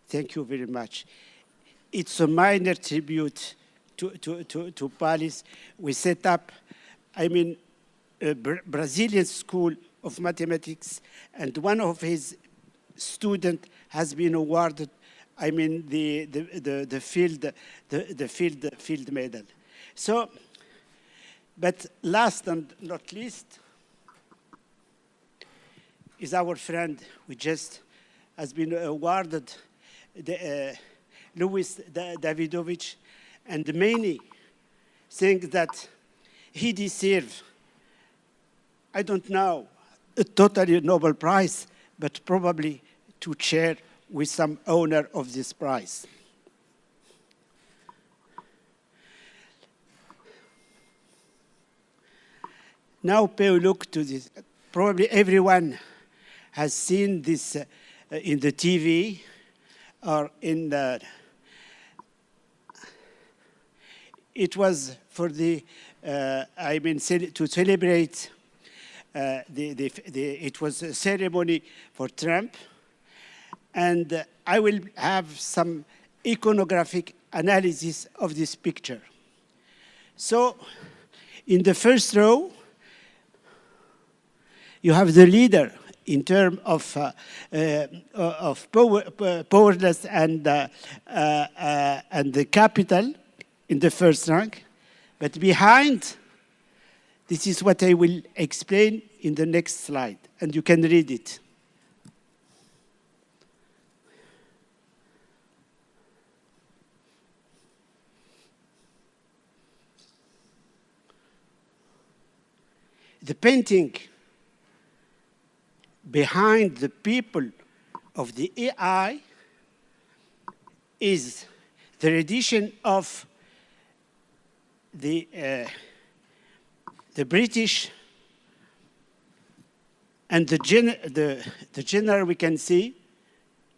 Thank you very much. It's a minor tribute to Palis. We set up, a Brazilian school of mathematics, and one of his students has been awarded, the field medal. So, but last and not least is our friend who just has been awarded Louis Davidovich, and many think that he deserves, I don't know, a totally Nobel Prize, but probably to share with some owner of this prize. Now pay a look to this. Probably everyone has seen this in the TV or in the... It was for the, to celebrate, it was a ceremony for Trump. And I will have some iconographic analysis of this picture. So, in the first row, you have the leader in terms of powerless and the capital in the first rank. But behind, this is what I will explain in the next slide, and you can read it. The painting behind the people of the AI is the rendition of the British and the general we can see,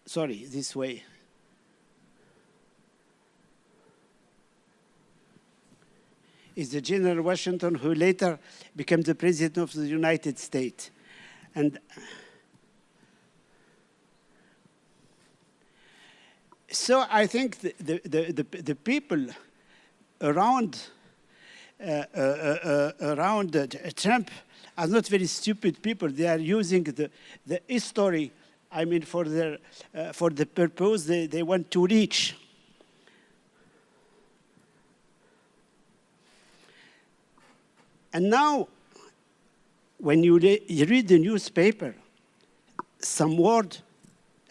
sorry, this way. Is the General Washington, who later became the President of the United States. And so I think the people around Trump are not very stupid people. They are using the history, for the purpose they want to reach. And now, when you read the newspaper, some word,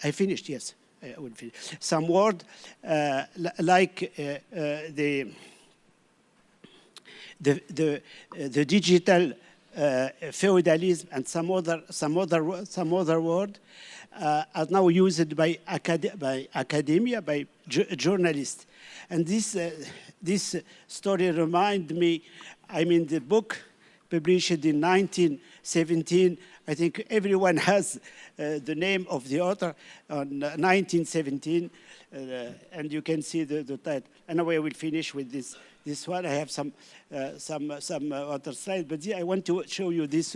I finished, yes, I will finish. Some word like the digital feudalism and some other word are now used by academia, by journalists. And this story reminds me, the book published in 1917, I think everyone has the name of the author, on 1917, and you can see the title. Anyway, I will finish with this one. I have some other slides, but I want to show you this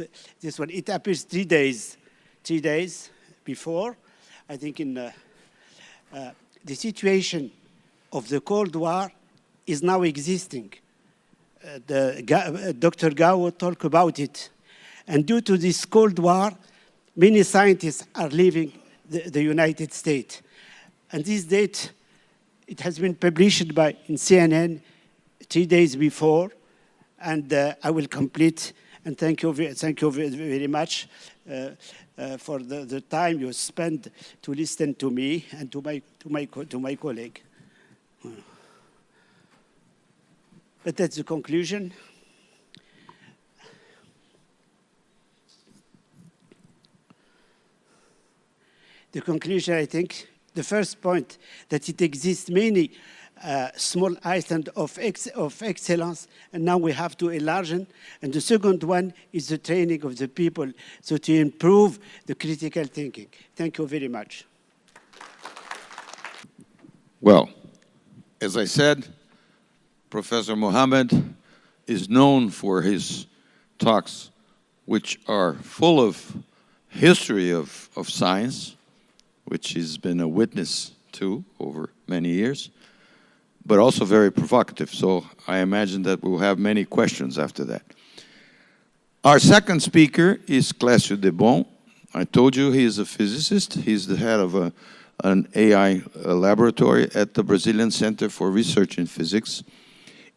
one. It appears 3 days before. I think in the situation of the Cold War is now existing. Dr. Gao talked about it. And due to this Cold War, many scientists are leaving the United States. And this date, it has been published in CNN 3 days before. And I will complete. And thank you very much for the time you spent to listen to me and to my colleague. But that's the conclusion. The conclusion, I think, the first point, that it exists many small islands of excellence, and now we have to enlarge them. And the second one is the training of the people, so to improve the critical thinking. Thank you very much. Well, as I said, Professor Mohammed is known for his talks, which are full of history of science, which he's been a witness to over many years, but also very provocative. So I imagine that we'll have many questions after that. Our second speaker is Clécio Debon. I told you he is a physicist. He's the head of an AI laboratory at the Brazilian Center for Research in Physics.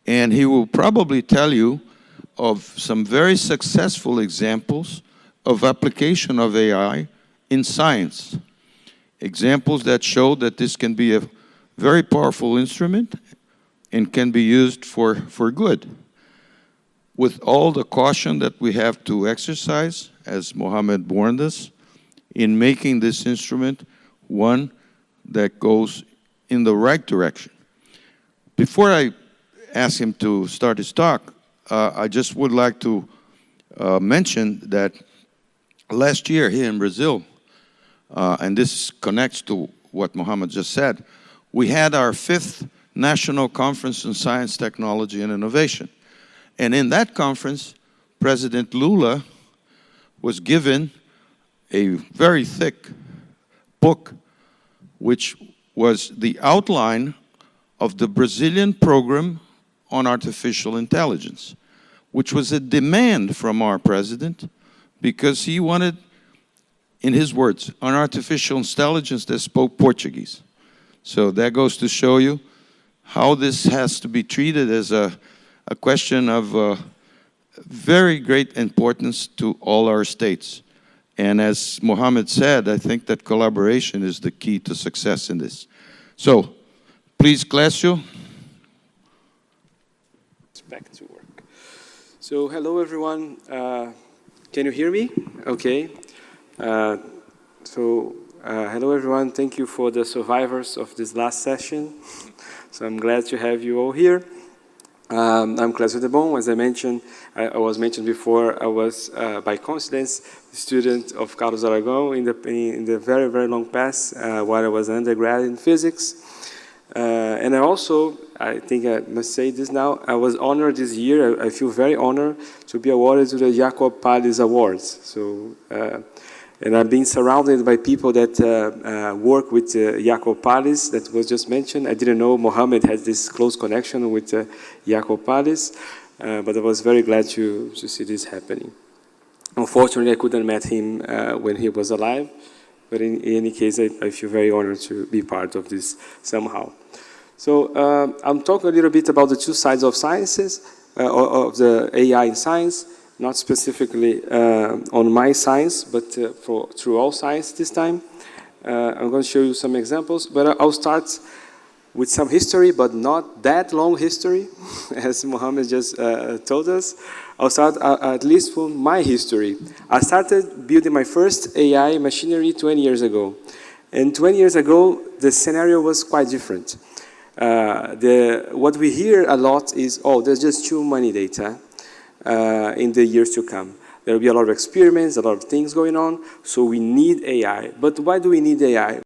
And he will probably tell you of some very successful examples of application of AI in science. Examples that show that this can be a very powerful instrument and can be used for good. with all the caution that we have to exercise, as Mohammed warned us, in making this instrument one that goes in the right direction. Before I ask him to start his talk, I just would like to mention that last year here in Brazil, and this connects to what Mohammed just said, we had our 5th National Conference on Science, Technology, and Innovation. And in that conference, President Lula was given a very thick book, which was the outline of the Brazilian program on artificial intelligence, which was a demand from our president because he wanted, in his words, an artificial intelligence that spoke Portuguese. So that goes to show you how this has to be treated as a question of very great importance to all our states. And as Mohammed said, I think that collaboration is the key to success in this. So, please, Clécio. It's back to work. So, hello everyone. Can you hear me? Okay. Hello everyone. Thank you for the survivors of this last session. So I'm glad to have you all here. I'm Clécio Debon. As I was mentioned before, I was, by coincidence, a student of Carlos Aragão in the very, very long past while I was an undergrad in physics. And I think I must say this now, I was honored this year, I feel very honored to be awarded to the Jacob Palles Awards. So, and I've been surrounded by people that work with Jacob Palles, that was just mentioned. I didn't know Mohammed had this close connection with Jacob Palles, but I was very glad to see this happening. Unfortunately, I couldn't meet him when he was alive, but in any case, I feel very honored to be part of this somehow. So I'm talking a little bit about the two sides of sciences, of the AI in science, not specifically on my science, but through all science this time. I'm going to show you some examples, but I'll start with some history, but not that long history, as Mohammed just told us. I'll start at least from my history. I started building my first AI machinery 20 years ago. And 20 years ago, the scenario was quite different. What we hear a lot is, oh, there's just too many data in the years to come. There will be a lot of experiments, a lot of things going on, so we need AI. But why do we need AI?